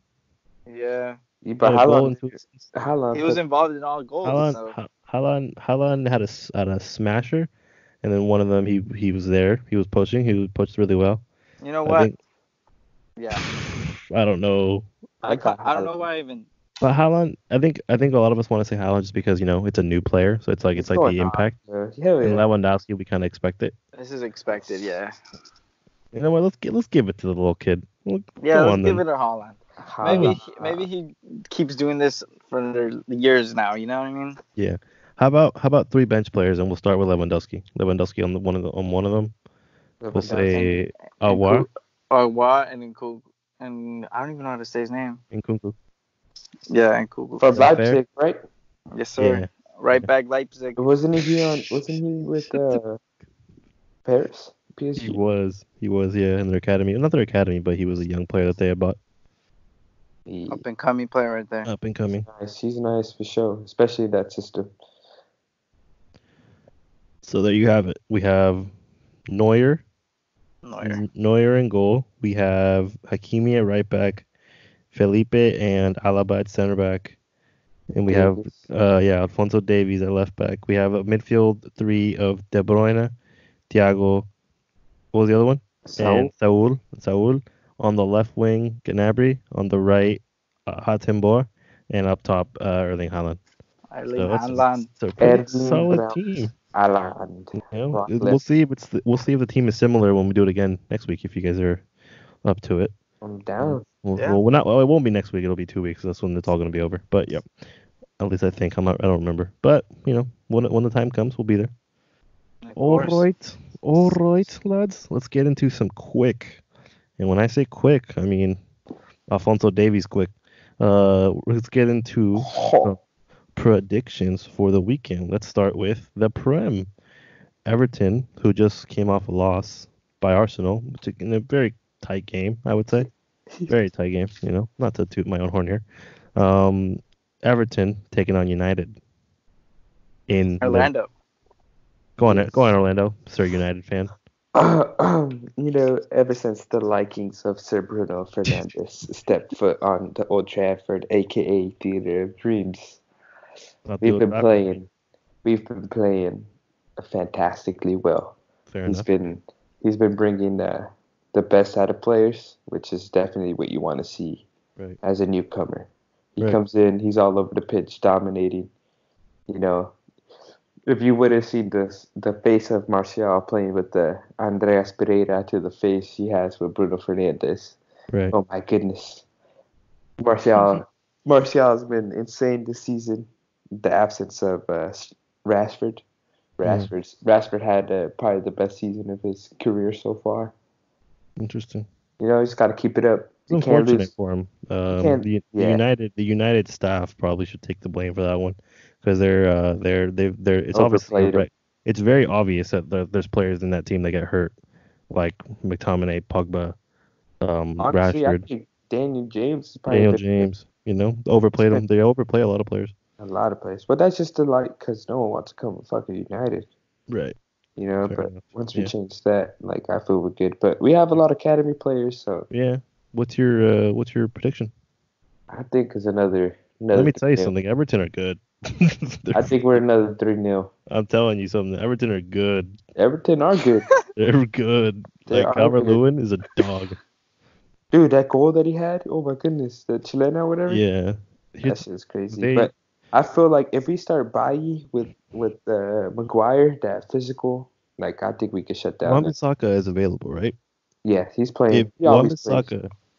S6: Yeah.
S5: Yeah,
S2: He
S5: but
S2: got a goal and
S5: Haaland,
S2: 2 assists.
S5: Haaland,
S6: He was involved in all goals. So.
S2: Haaland had a smasher, and then one of them he was there. He was poaching. He poached really well.
S6: You know
S2: I
S6: what?
S2: think
S6: Yeah.
S2: I don't know,
S5: I got
S6: I don't know
S5: Haaland.
S6: why I even.
S2: but Haaland. I think a lot of us want to say Haaland just because it's a new player, so it's like
S5: going
S2: the
S5: on.
S2: impact.
S5: Hell
S2: And
S5: yeah.
S2: Lewandowski, we kind of expect it.
S6: This is expected. Yeah.
S2: You know what? Let's give it to the little kid.
S6: Yeah.
S2: Go
S6: Let's
S2: on,
S6: give
S2: then.
S6: it a Haaland.
S5: Haaland.
S6: Maybe he keeps doing this for years now. You know what I mean?
S2: Yeah. How about 3 bench players, and we'll start with Lewandowski. Lewandowski on one of them. We'll say Aouar
S6: Arwa and Nkunku. And I don't even know how to say his name.
S2: and Nkunku.
S6: Yeah, and Nkunku.
S5: For
S2: that fair?
S5: Leipzig, right?
S6: Yes, sir.
S2: Yeah.
S6: Right back Leipzig.
S5: Wasn't he with Paris? PSG.
S2: He was, yeah, in their academy. Not their academy, but he was a young player that they had bought.
S6: Up and coming player right there.
S2: Up and coming.
S5: He's nice for sure, especially that system.
S2: So there you have it. We have Neuer in goal. We have Hakimi at right back, Felipe and Alaba at center back. And we have Alfonso Davies at left back. We have a midfield three of De Bruyne, Thiago, what was the other one? And Saul. On the left wing, Gnabry. On the right, Hatenboer. And up top, Erling Haaland. So a pretty solid team.
S5: Haaland.
S2: You know, we'll see if the team is similar when we do it again next week. If you guys are up to it.
S5: I'm down.
S2: Well, it won't be next week. It'll be 2 weeks. That's when it's all going to be over. But yep, at least I think I don't remember. But you know, when the time comes, we'll be there. All right, lads. Let's get into some quick. And when I say quick, I mean Alfonso Davies quick. Let's get into predictions for the weekend. Let's start with the Prem. Everton, who just came off a loss by Arsenal, in a very tight game, I would say. Very tight game, you know, not to toot my own horn here. Everton taking on United in
S6: Orlando.
S2: Go on, Orlando, Sir United fan.
S5: You know, ever since the likings of Sir Bruno Fernandes stepped foot on the Old Trafford, aka Theatre of Dreams, we've been playing fantastically well. He's been bringing the best out of players, which is definitely what you want to see as a newcomer. He comes in, he's all over the pitch, dominating. You know, if you would have seen the face of Martial playing with the Andreas Pereira to the face he has with Bruno Fernandes, oh my goodness. Martial's been insane this season. The absence of Rashford. Rashford had probably the best season of his career so far.
S2: Interesting.
S5: You know, he's got to keep it up.
S2: It's unfortunate for him. The United staff probably should take the blame for that one, because they're it's obviously right. It's very obvious that there's players in that team that get hurt, like McTominay, Pogba,
S5: honestly,
S2: Rashford.
S5: I think Daniel James,
S2: you know, overplayed them. They overplay a lot of players.
S5: A lot of players, but that's just because no one wants to come with fucking United.
S2: Right.
S5: You know, but once we change that, like, I feel we're good. But we have a lot of academy players, so
S2: yeah. What's your prediction?
S5: I think it's another.
S2: Let me tell you something. Everton are good.
S5: I think we're another 3-0.
S2: I'm telling you something. Everton are good.
S5: Everton are good.
S2: They're good. Like Calvert-Lewin is a dog.
S5: Dude, that goal that he had, oh my goodness, the Chilena or whatever.
S2: Yeah,
S5: that shit's crazy. But I feel like if we start Bailly with Maguire, that physical, like, I think we could shut down.
S2: Wan-Bissaka is available, right?
S5: Yeah, he's playing.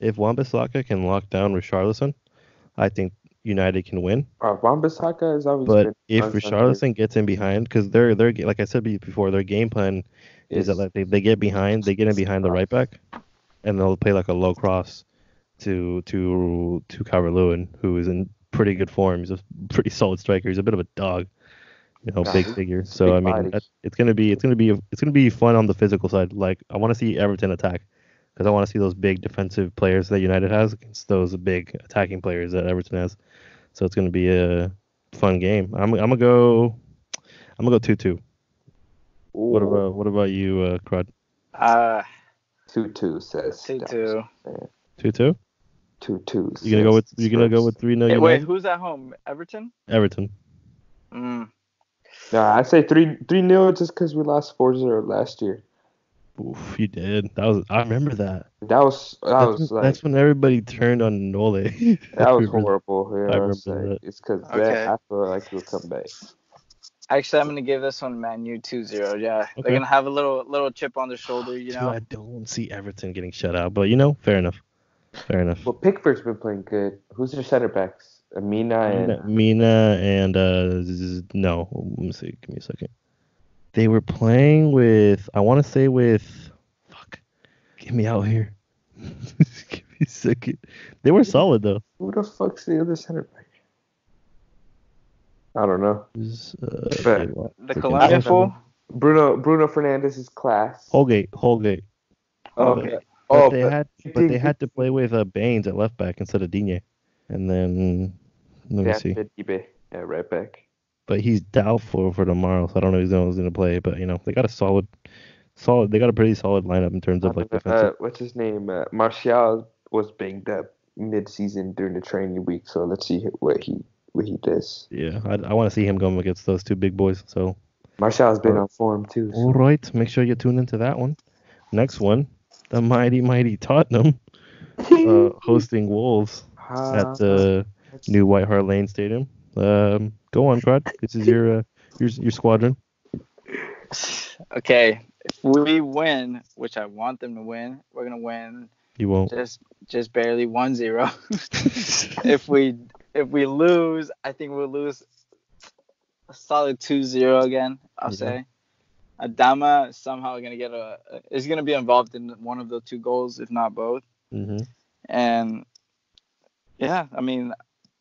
S2: If Wan-Bissaka can lock down Richarlison, I think United can win.
S5: Wan-Bissaka has always
S2: been.
S5: But
S2: if Richarlison gets in behind, because they're like I said before, their game plan is that, like, they get in behind the right back, and they'll play like a low cross to Calvert-Lewin, who is in pretty good form. He's a pretty solid striker. He's a bit of a dog, you know, big figure. So I mean, it's gonna be fun on the physical side. Like, I want to see Everton attack, because I want to see those big defensive players that United has against those big attacking players that Everton has. So it's gonna be a fun game. I'm gonna go 2-2. What about you, Crud?
S5: 2-2 says
S6: 2-2.
S2: 2-2.
S5: 2-2.
S2: You're gonna go with 3-0.
S6: Wait, who's at home? Everton.
S5: No, I say 3-0 just because we lost 4-0 last year.
S2: Oof, you did. I remember that.
S5: That's
S2: when everybody turned on Nole.
S5: That was horrible. Yeah, I remember that. It's because I feel like we'll come back.
S6: Actually, I'm gonna give this one Man U 2-0. Yeah,
S2: okay.
S6: They're gonna have a little chip on their shoulder, you know.
S2: I don't see Everton getting shut out, but you know, fair enough.
S5: Well, Pickford's been playing good. Who's their center backs? Mina and no. Let me see. Give me a second. They were playing with. I want to say with. Fuck. Get me out here. Give me a second. They were solid though. Who the fuck's the other center back? I don't know.
S6: The Colombian fool.
S5: Bruno Fernandes is class.
S2: Holgate.
S6: Okay.
S2: But
S5: Oh,
S2: they
S5: but
S2: had
S5: you
S2: but they
S5: think
S2: had to play with Baines at left back instead of Digne. And then let me
S5: that's
S2: see.
S5: eBay at right back.
S2: But he's doubtful for tomorrow, so I don't know if he's going to play. But they got a solid. They got a pretty solid lineup in terms
S5: I
S2: of like
S5: don't know.
S2: defensive.
S5: What's his name? Martial was banged up mid-season during the training week, so let's see what he does.
S2: Yeah, I want to see him going against those two big boys. So
S5: Martial's been
S2: Alright.
S5: on form too.
S2: all
S5: So.
S2: right, make sure you tune into that one. Next one, the mighty Tottenham hosting Wolves at the new White Hart Lane Stadium. Go on, Crud. This is your squadron.
S6: Okay. If we win, which I want them to win, we're gonna win
S2: You won't.
S6: just barely 1-0. If we lose, I think we'll lose a solid 2-0 again. I'll say. Adama is somehow is gonna be involved in one of the two goals, if not both.
S2: Mm-hmm.
S6: And yeah, I mean,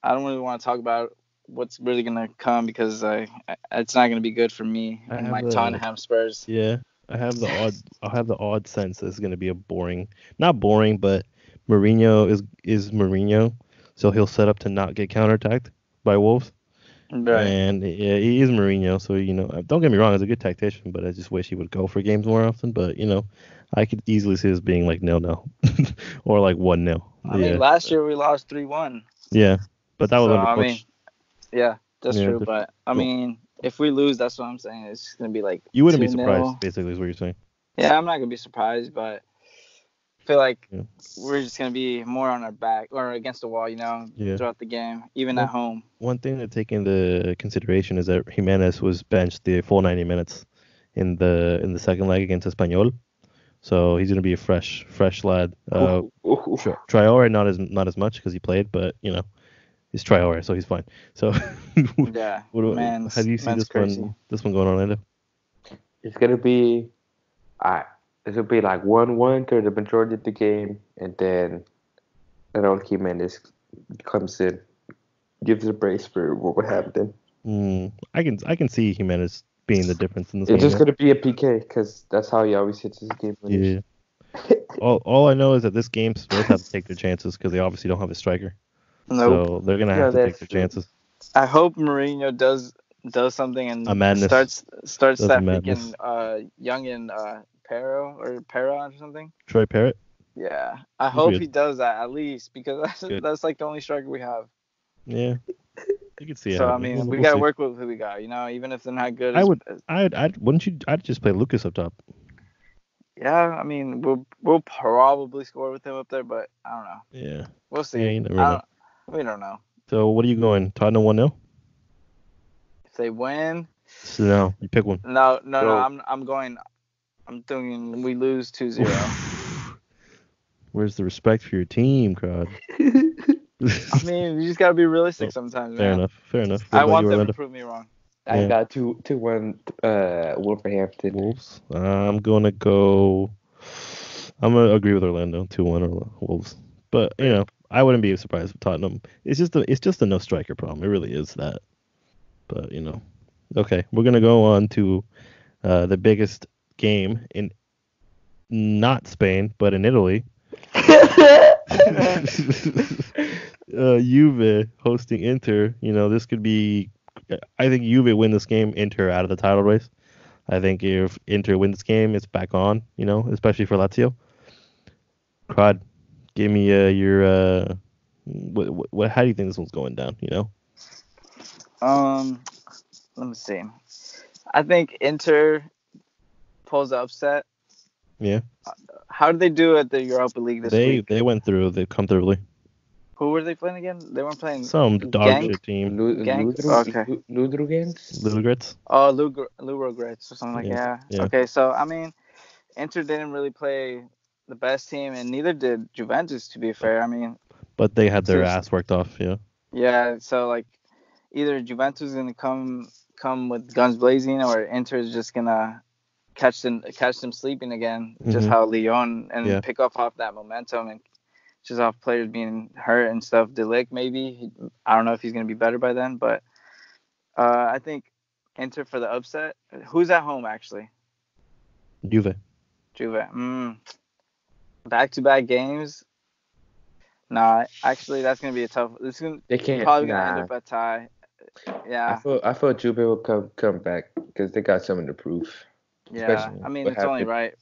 S6: I don't really want to talk about what's really gonna come because it's not gonna be good for me and my Tottenham Spurs.
S2: Yeah, I have the odd sense this is gonna be a boring, not boring, but Mourinho is Mourinho, so he'll set up to not get counterattacked by Wolves.
S6: Right.
S2: And yeah, he is Mourinho, so don't get me wrong, he's a good tactician, but I just wish he would go for games more often. But I could easily see this being like 0-0 or like 1-0.
S6: I mean, last year we lost 3-1.
S2: Yeah, but that was under coach.
S6: I mean, yeah, that's
S2: Yeah,
S6: true. But I mean, if we lose, that's what I'm saying. It's just gonna be like
S2: you wouldn't be
S6: 2-0.
S2: surprised, basically, is what you're saying.
S6: Yeah, I'm not gonna be surprised, but I feel like
S2: Yeah.
S6: we're just gonna be more on our back or against the wall, throughout the game, even at home.
S2: One thing to take into consideration is that Jimenez was benched the full 90 minutes in the second leg against Espanyol, so he's gonna be a fresh lad. Traore not as much because he played, but he's Traore, so he's fine. So
S6: Yeah,
S2: how do you see this one going on, Endo?
S5: It's gonna be, it'll be like 1-1 through the majority of the game, and then Jimenez comes in, gives a brace for what happened.
S2: I can see Jimenez being the difference in this game.
S5: It's just gonna be a PK because that's how he always hits his game winners.
S2: Yeah. all I know is that this game Spurs have to take their chances because they obviously don't have a striker.
S6: Nope.
S2: So they're gonna have to take their chances.
S6: I hope Mourinho does something and starts that freaking youngin Pero or something.
S2: Troy Parrott.
S6: Yeah, I hope he does that at least because that's like the only striker we have.
S2: Yeah, you can see it.
S6: So I mean, we gotta work with who we got. Even if they're not good.
S2: I'd just play Lucas up top.
S6: Yeah, I mean, we'll probably score with him up there, but I don't know.
S2: Yeah,
S6: we'll see.
S2: Yeah, you never know.
S6: We don't know.
S2: So what are you going? Tottenham 1-0?
S6: If they win.
S2: So no, you pick one.
S6: No. I'm going. I'm thinking we lose 2-0.
S2: Where's the respect for your team, Crowd?
S6: I mean, you just gotta be realistic sometimes, man.
S2: Fair enough.
S6: I want them to prove me wrong.
S5: I got 2-1 Wolverhampton.
S2: Wolves. I'm gonna agree with Orlando, 2-1 or Wolves. But I wouldn't be surprised with Tottenham. It's just a no striker problem. It really is that. But okay, we're gonna go on to the biggest game in not Spain, but in Italy. Juve hosting Inter. This could be. I think Juve win this game. Inter out of the title race. I think if Inter wins this game, it's back on. Especially for Lazio. Crod, give me your what? How do you think this one's going down?
S6: Let me see. I think Inter pulls the upset.
S2: Yeah.
S6: How did they do at the Europa League this week?
S2: They went through. They come through.
S6: Who were they playing again? They weren't playing
S2: some dog shit team.
S5: Ludogorets?
S6: Oh, Ludogorets or something like that. Yeah. Okay, so I mean, Inter didn't really play the best team, and neither did Juventus, to be fair. I mean,
S2: but they had their ass worked off. Yeah.
S6: Yeah. So like, either Juventus is gonna come with guns blazing, or Inter is just gonna catch them sleeping again, just how Lyon, and pick up off that momentum and just off players being hurt and stuff. De Ligt, maybe, I don't know if he's gonna be better by then, but I think Inter for the upset. Who's at home actually?
S2: Juve.
S6: Juve. Back-to-back games. Nah, actually, that's gonna be a tough. This is
S5: They can't.
S6: probably gonna end
S5: Nah.
S6: up a tie. Yeah,
S5: I feel Juve will come back because they got something to prove.
S6: yeah.
S5: Especially
S6: I mean,
S5: what
S6: it's only
S5: happened.
S6: right.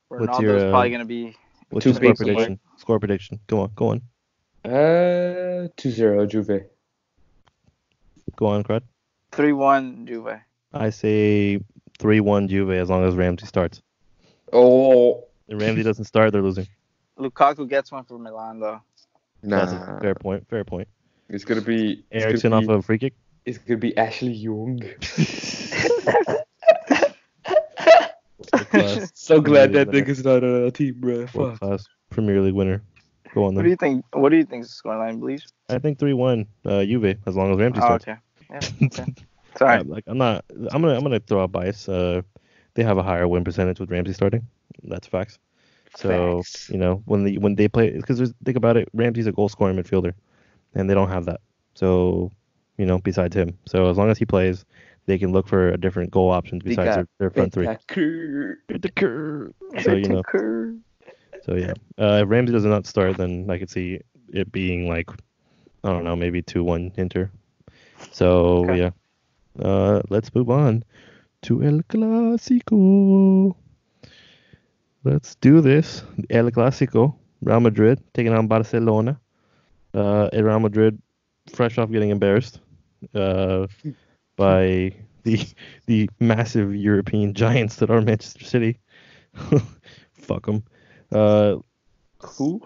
S2: What's
S6: Ronaldo's
S2: your
S6: probably gonna be
S2: what's
S5: Too
S2: your score
S5: big somewhere.
S2: prediction? Score prediction. Go on.
S5: 2-0 Juve.
S2: Go on, Crud.
S6: 3-1 Juve.
S2: I say 3-1 Juve as long as Ramsey starts.
S5: Oh.
S2: If Ramsey doesn't start, they're losing.
S6: Lukaku gets one for Milan though.
S2: That's
S5: Nah.
S2: a fair point.
S5: It's gonna be
S2: Ericsson off of a free kick.
S5: It's gonna be Ashley Young. So glad that nigga's not on our team, bro. Fuck.
S2: World-class Premier League winner. Go on
S6: What
S2: then.
S6: do you think? What do you think is the scoreline, please?
S2: I think 3-1 Juve as long as Ramsey
S6: Oh,
S2: starts.
S6: okay. Yeah. Okay. Sorry.
S2: I'm gonna throw out bias. They have a higher win percentage with Ramsey starting. That's facts. So
S5: Facts.
S2: when they play, because think about it, Ramsey's a goal scoring midfielder, and they don't have that. So besides him, so as long as he plays, they can look for a different goal options
S5: They
S2: besides
S5: got
S2: their front three. So yeah, if Ramsey does not start, then I could see it being like, I don't know, maybe 2-1 Inter. So
S6: Okay.
S2: yeah, let's move on to El Clásico. Let's do this. El Clásico, Real Madrid taking on Barcelona. Real Madrid, fresh off getting embarrassed by the massive European giants that are Manchester City. Fuck them.
S5: Who?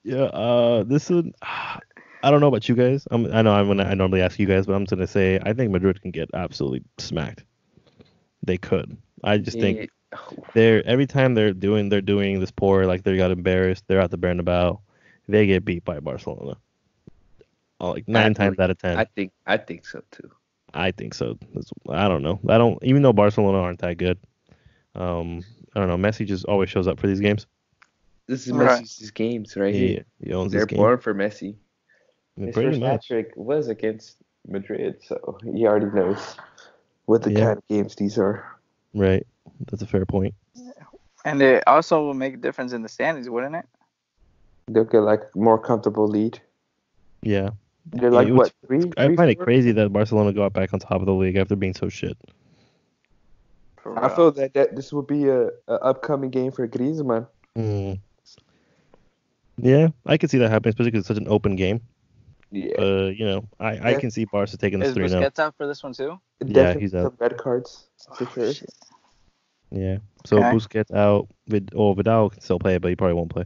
S2: Yeah. This would. I don't know about you guys. I normally ask you guys, but I'm just gonna say I think Madrid can get absolutely smacked. They could. I just think every time they're doing this poor, like they got embarrassed, they're at the Bernabeu, they get beat by Barcelona. Like 9 times out of 10.
S5: I think so too.
S2: I think so. I don't know. Even though Barcelona aren't that good. I don't know. Messi just always shows up for these games.
S5: This is
S6: Right.
S5: Messi's games right here.
S2: He owns
S5: They're
S2: this game.
S5: born for Messi. His
S2: Pretty
S5: first
S2: much.
S5: hat-trick was against Madrid, so he already knows what the
S2: Yeah.
S5: kind of games these are.
S2: Right. That's a fair point.
S6: And it also will make a difference in the standings, wouldn't it?
S5: They'll get like a more comfortable lead.
S2: Yeah.
S5: They're like
S2: It was-
S5: what, three?
S2: I find it
S5: four?
S2: crazy that Barcelona got back on top of the league after being so shit.
S6: For
S5: I
S6: real.
S5: feel that this will be a upcoming game for Griezmann.
S2: Yeah, I can see that happening, especially because it's such an open game.
S5: Yeah,
S2: I can see Barca taking this
S6: Is
S2: 3-0.
S6: Busquets out for this one too?
S5: definitely
S2: he's out.
S5: some red cards for sure.
S6: Shit.
S2: Yeah. So
S6: Okay.
S2: Busquets out. Vidal can still play, but he probably won't play.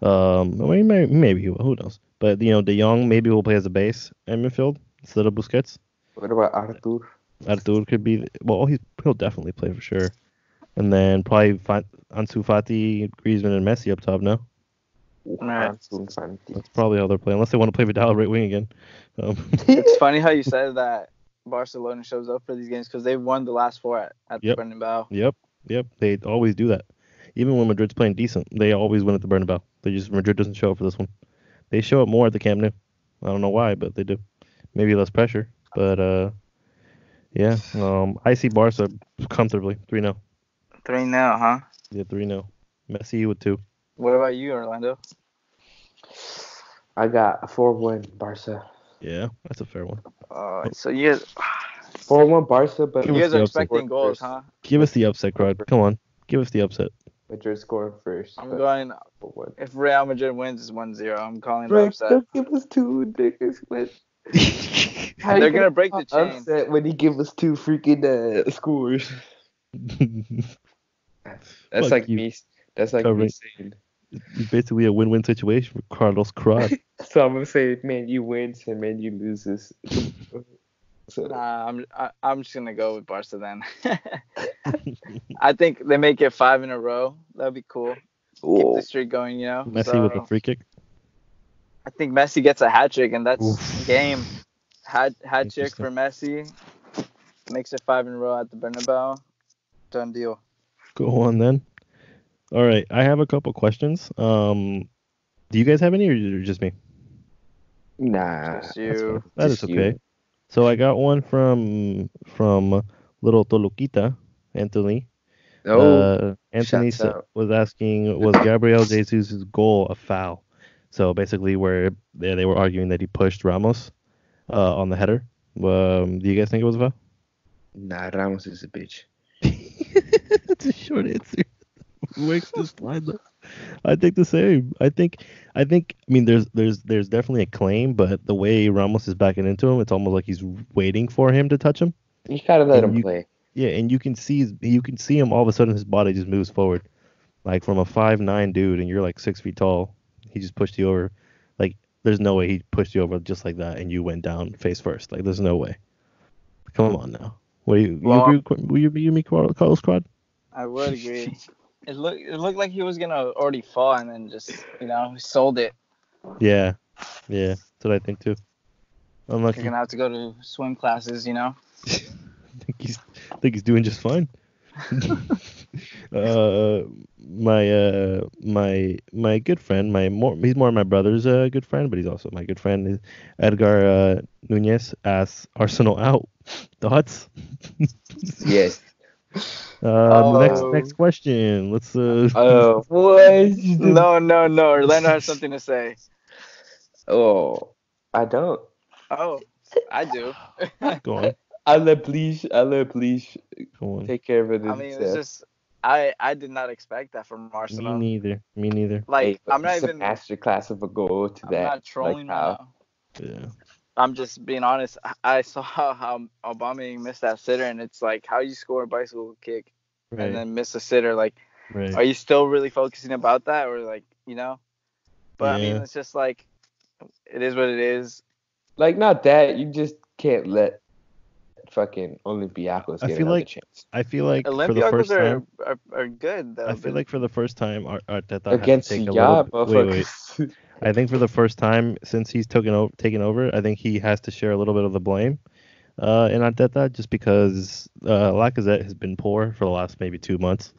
S2: Maybe he will. Who knows? But De Jong maybe will play as a base in midfield instead of Busquets.
S5: What about Arthur?
S2: Artur could be. Well, he'll definitely play for sure. And then probably Ansu Fati, Griezmann, and Messi up top. No,
S6: Right.
S2: that's probably how they're playing. Unless they want to play Vidal right wing again.
S6: It's funny how you said that Barcelona shows up for these games because they won the last 4 at
S2: Yep.
S6: the Bernabeu.
S2: Yep. They always do that. Even when Madrid's playing decent, they always win at the Bernabeu. Madrid doesn't show up for this one. They show up more at the Camp Nou. I don't know why, but they do. Maybe less pressure, but yeah. I see Barca comfortably 3-0.
S6: 3-0, huh?
S2: Yeah, 3-0. Messi with 2.
S6: What about you, Orlando?
S5: I got a 4-1 Barca.
S2: Yeah, that's a fair one.
S6: So you guys,
S5: 4-1 Barca, but
S2: Give
S6: you
S2: us
S6: guys
S2: the
S6: are
S2: upset.
S6: expecting goals, huh?
S2: Give us the upset, Crud. Come on, give us the upset.
S5: Madrid scoring first.
S6: I'm
S5: but
S6: going.
S5: 4-1.
S6: If Real Madrid wins, it's 1-0. I'm calling the
S5: Bro,
S6: upset.
S5: don't give us 2 niggas. How
S6: They're
S5: you
S6: gonna break the chain.
S5: upset when he give us 2 freaking scores. That's
S2: Fuck
S5: like
S2: you.
S5: me. That's like
S2: Covering.
S5: me saying.
S2: It's basically a win-win situation for Carlos Crud.
S5: So I'm gonna say, man, you wins and man, you loses. So
S6: Nah, I'm just gonna go with Barca then. I think they make it 5 in a row. That'd be cool. Keep the streak going,
S2: Messi with a free kick.
S6: I think Messi gets a hat trick, and that's
S2: Oof.
S6: game. Hat trick
S2: Interesting.
S6: for Messi. Makes it 5 in a row at the Bernabeu. Done deal.
S2: Go on then. All right, I have a couple questions. Do you guys have any, or just me?
S5: Nah,
S6: Just
S5: that's
S6: you.
S5: fine.
S2: That is
S5: Just
S2: okay.
S5: you.
S2: So I got one from little Toluquita, Anthony.
S5: Oh,
S2: Anthony
S5: shouts out.
S2: was asking, was Gabriel Jesus' goal a foul? So basically, where they were arguing that he pushed Ramos on the header. Do you guys think it was a foul?
S5: Nah, Ramos is a bitch.
S2: That's a short answer. Makes this line though. I think the same. I mean, there's definitely a claim, but the way Ramos is backing into him, it's almost like he's waiting for him to touch him.
S5: You gotta let
S2: And
S5: him play.
S2: yeah, and you can see him all of a sudden his body just moves forward, like from a 5'9" dude, and you're like 6 feet tall. He just pushed you over. Like there's no way he pushed you over just like that, and you went down face first. Like there's no way. Come on now. What do you
S6: Well,
S2: agree? Will you me Carlos Quad?
S6: I would agree. It looked like he was gonna already fall and then just sold it.
S2: Yeah, yeah, that's what I think too. Unlucky.
S6: You're gonna have to go to swim classes.
S2: I think he's doing just fine. My good friend, he's more my brother's good friend, but he's also my good friend. Is Edgar Nunez asks Arsenal out. Thoughts?
S5: Yes.
S2: Next question. Let's
S5: What?
S6: No. Orlando has something to say.
S5: Oh, I don't.
S6: Oh, I do.
S2: go on.
S5: I'll let please
S2: Go on.
S5: take care of it.
S6: I mean, it's just I did not expect that from
S2: Me
S6: Arsenal.
S2: neither. Me neither.
S6: Like,
S5: But
S6: I'm not
S5: it's a
S6: even.
S5: masterclass of a goal to
S6: I'm
S5: that.
S6: not trolling
S5: like
S6: right
S5: how.
S6: now.
S2: Yeah.
S6: I'm just being honest. I saw how Aubameyang missed that sitter, and it's like, how you score a bicycle kick
S2: Right.
S6: and then miss a sitter. Like,
S2: Right.
S6: are you still really focusing about that, or like, But I mean,
S2: Yeah.
S6: it's just like, it is what it is.
S5: Like not that you just can't let fucking Olympiacos
S2: I
S5: get
S2: feel
S5: another
S2: like-
S5: chance
S2: I feel like for the
S6: Olympiacos
S2: first time,
S6: are good though.
S2: I feel like for the first time, Arteta has
S5: against
S2: to take a
S5: y'all
S2: little. Wait.
S5: motherfuckers.
S2: I think for the first time since he's taken over, I think he has to share a little bit of the blame in Arteta, just because Lacazette has been poor for the last maybe 2 months.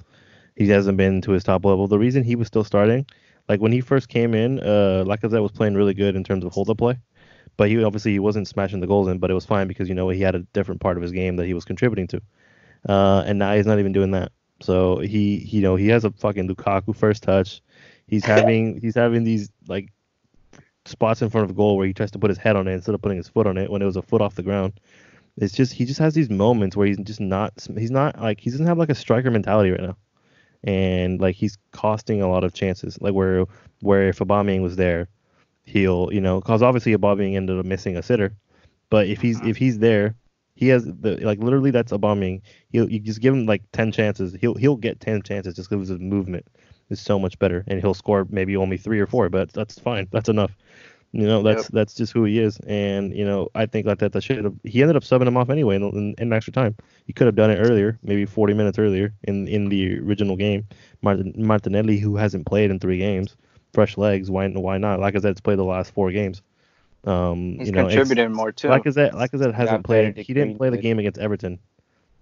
S2: He hasn't been to his top level. The reason he was still starting, like when he first came in, Lacazette was playing really good in terms of hold-up play, but he wasn't smashing the goals in, but it was fine because he had a different part of his game that he was contributing to, and now he's not even doing that. So he has a fucking Lukaku first touch. He's having these like spots in front of goal where he tries to put his head on it instead of putting his foot on it when it was a foot off the ground. It's just he just has these moments where he doesn't have like a striker mentality right now, and like he's costing a lot of chances. Like where if Aubameyang was there, he'll because obviously Aubameyang ended up missing a sitter, but if he's there, he has literally that's Aubameyang. You just give him like 10 chances, he'll get 10 chances just because his movement is so much better, and he'll score maybe only 3 or 4, but that's fine. That's enough. That's just who he is, and I think that he ended up subbing him off anyway in extra time. He could have done it earlier, maybe 40 minutes earlier in the original game. Martinelli, who hasn't played in 3 games, fresh legs. Why not? Like I said, it's played the last 4 games.
S6: He's contributed more too.
S2: Lacazette hasn't played. He didn't play the
S5: Greenwood.
S2: game against Everton,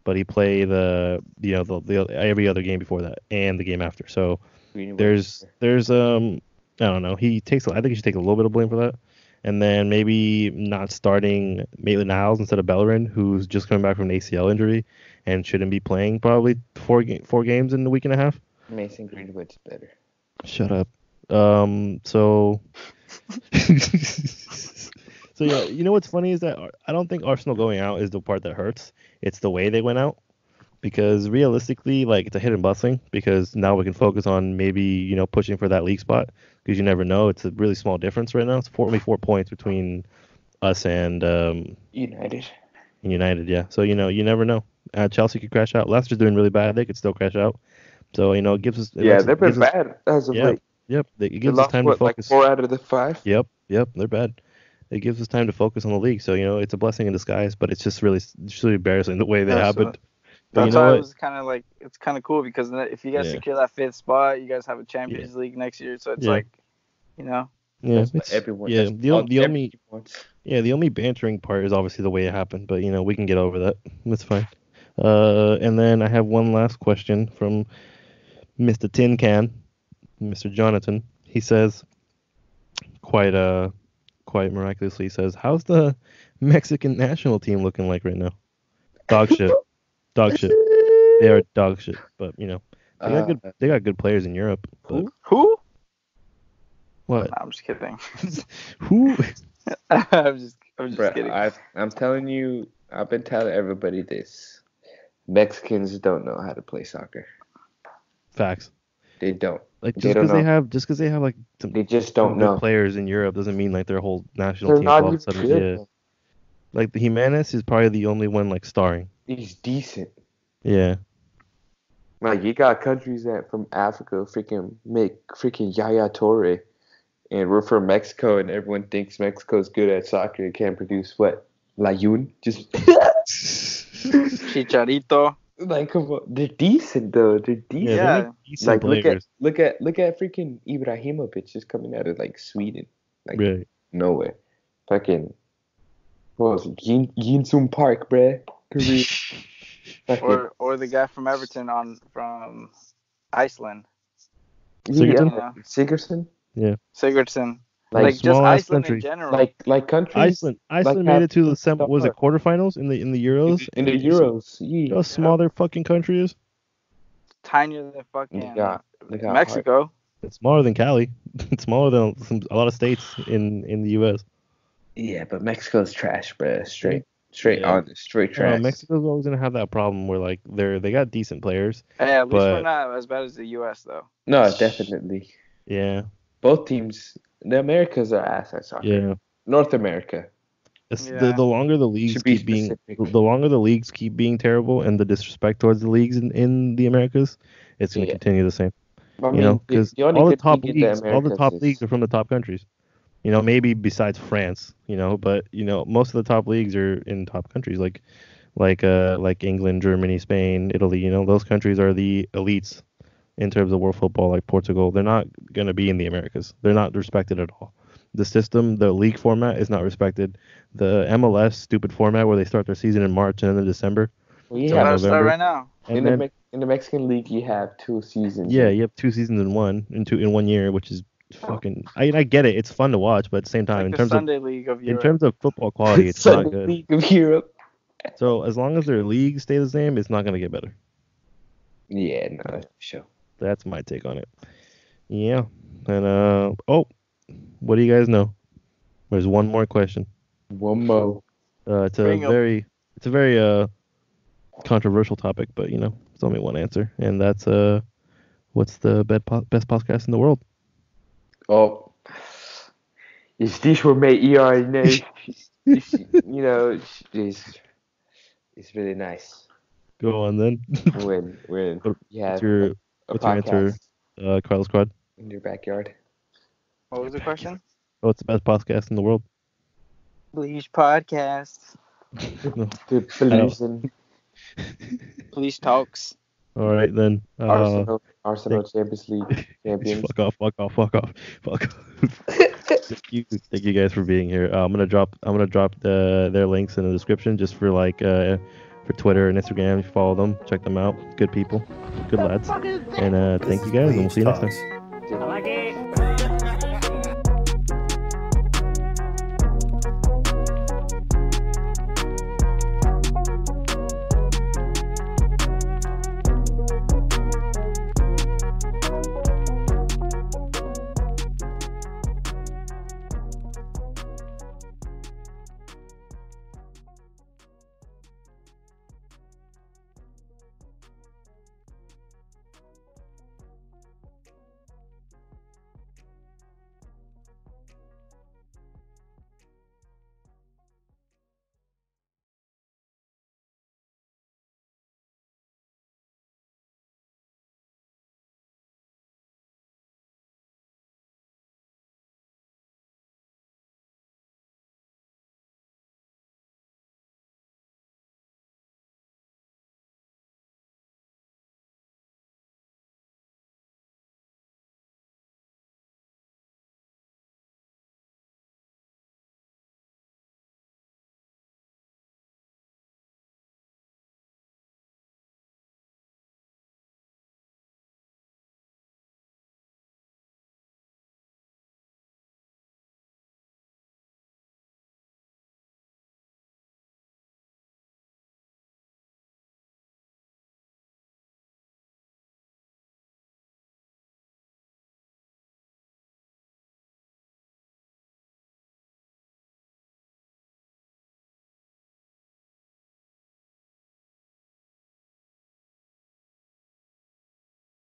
S2: but he played the every other game before that and the game after. So there's I don't know. I think he should take a little bit of blame for that, and then maybe not starting Maitland-Niles instead of Bellerin, who's just coming back from an ACL injury and shouldn't be playing probably 4 games in a week and a half.
S5: Mason Greenwood's better.
S2: Shut up. So yeah, what's funny is that I don't think Arsenal going out is the part that hurts. It's the way they went out. Because realistically, like, it's a hit and bust thing, because now we can focus on maybe, pushing for that league spot, because you never know. It's a really small difference right now. It's only 4 points between us and
S5: United.
S2: Yeah. So, you never know. Chelsea could crash out. Leicester's doing really bad. They could still crash out. So, it gives us...
S5: They've been bad as of late.
S2: Yep. It
S5: They
S2: gives us
S5: lost,
S2: time to focus.
S5: like 4 out of the 5?
S2: Yep. They're bad. It gives us time to focus on the league. So, it's a blessing in disguise, but it's really embarrassing the way they happened. But
S6: That's why it was kind of like, it's kind of cool, because if you guys secure that 5th spot, you guys have a Champions League next year. So it's like,
S2: Yeah,
S5: everyone.
S2: Yeah, the only bantering part is obviously the way it happened, but we can get over that. That's fine. And then I have one last question from Mr. Tin Can, Mr. Jonathan. He says, quite quite miraculously says, "How's the Mexican national team looking like right now?" Dog shit. Dog shit. They are dog shit. But they got good. They got good players in Europe. But
S6: Who?
S2: what?
S6: No, I'm just kidding.
S2: Who?
S6: I'm just
S5: Bruh,
S6: kidding.
S5: I'm telling you, I've been telling everybody this. Mexicans don't know how to play soccer.
S2: Facts.
S5: They don't.
S2: Like
S5: They don't know.
S2: just because they have like some
S5: They just don't
S2: good
S5: know.
S2: players in Europe doesn't mean like their whole national
S5: They're
S2: team
S5: not
S2: all of a
S5: even
S2: sudden.
S5: good.
S2: Yeah. Like the Jimenez is probably the only one like starring.
S5: He's decent.
S2: Yeah.
S5: Like you got countries that from Africa freaking make freaking Yaya Toure, and we're from Mexico, and everyone thinks Mexico's good at soccer and can't produce what? Layun? Just
S6: Chicharito.
S5: like come on. They're decent though. They're decent.
S2: Yeah, they're
S6: Yeah.
S2: like decent
S5: Like
S2: players.
S5: look at freaking Ibrahimovic just coming out of like Sweden, like
S2: Right.
S5: nowhere. Fucking what was it? Yinsum Park, bruh. Korea. Fucking
S6: Or the guy from Everton from Iceland.
S2: Sigurdsson?
S6: You know,
S5: Sigurdsson.
S6: Sigurdsson.
S5: Like
S6: Like just
S2: small ass
S6: Iceland
S2: country.
S6: in general.
S5: like countries.
S2: Iceland made it to the quarterfinals in the Euros.
S5: In the Euros.
S2: You
S5: Yeah.
S2: know how small their fucking country is?
S6: Tinier than fucking
S5: They got
S6: Mexico.
S2: It's smaller than Cali. It's smaller than a lot of states in the U.S.
S5: Yeah, but Mexico's trash, bruh. Straight
S2: Yeah.
S5: honest, straight trash.
S2: Mexico's always gonna have that problem where like they got decent players.
S6: Hey, at least
S2: But-
S6: we're not as bad as the U.S. though.
S5: No, definitely.
S2: Yeah.
S5: Both teams, the Americas are ass at soccer.
S2: Yeah.
S5: North America.
S2: It's
S6: Yeah.
S2: the longer the leagues
S5: Should be
S2: keep being
S5: specific.
S2: the longer the leagues keep being terrible and the disrespect towards the leagues in the Americas, it's gonna
S5: Yeah.
S2: continue the same.
S5: I mean,
S2: Because
S5: only
S2: all the
S5: good
S2: top
S5: league in the
S2: leagues, all the
S5: Americas
S2: top
S5: is-
S2: leagues are from the top countries. Maybe besides France, but most of the top leagues are in top countries like England, Germany, Spain, Italy. Those countries are the elites in terms of world football. Like Portugal, they're not gonna be in the Americas. They're not respected at all. The system, the league format is not respected. The MLS stupid format where they start their season in March and then in December.
S5: Well,
S6: So
S5: yeah,
S6: let's start
S2: November.
S6: right now.
S2: And then
S5: in the Mexican league, you have 2 seasons.
S2: yeah, you have 2 seasons in 1 year, which is fucking. I get it. It's fun to watch, but at the same time,
S6: Like
S2: in
S6: the
S2: terms
S6: Sunday League of
S2: of in
S6: Europe.
S2: terms of football quality, it's
S5: Sunday
S2: not good.
S5: League of Europe.
S2: So as long as their leagues stay the same, it's not gonna get better.
S5: Yeah, no, that's for sure.
S2: That's my take on it. Yeah, and what do you guys know? There's one more question.
S5: One more.
S2: It's a
S6: Bring 'em.
S2: very controversial topic, but it's only one answer, and that's what's the best podcast in the world?
S5: Oh, if this were made ERNA, it's really nice
S2: Go on then.
S5: when you have
S2: What's your
S5: a
S2: answer,
S5: podcast
S2: Carlos Quad?
S5: in your backyard.
S6: What was the question?
S2: What's the best podcast in the world?
S6: Bleach podcast.
S5: The Blues
S6: Police talks.
S2: All right then.
S5: Arsenal Champions League champions.
S2: Fuck off. Thank you guys for being here. I'm gonna drop their links in the description just for for Twitter and Instagram. If you follow them, check them out. Good people, good lads. And thank you guys, and we'll see you next time.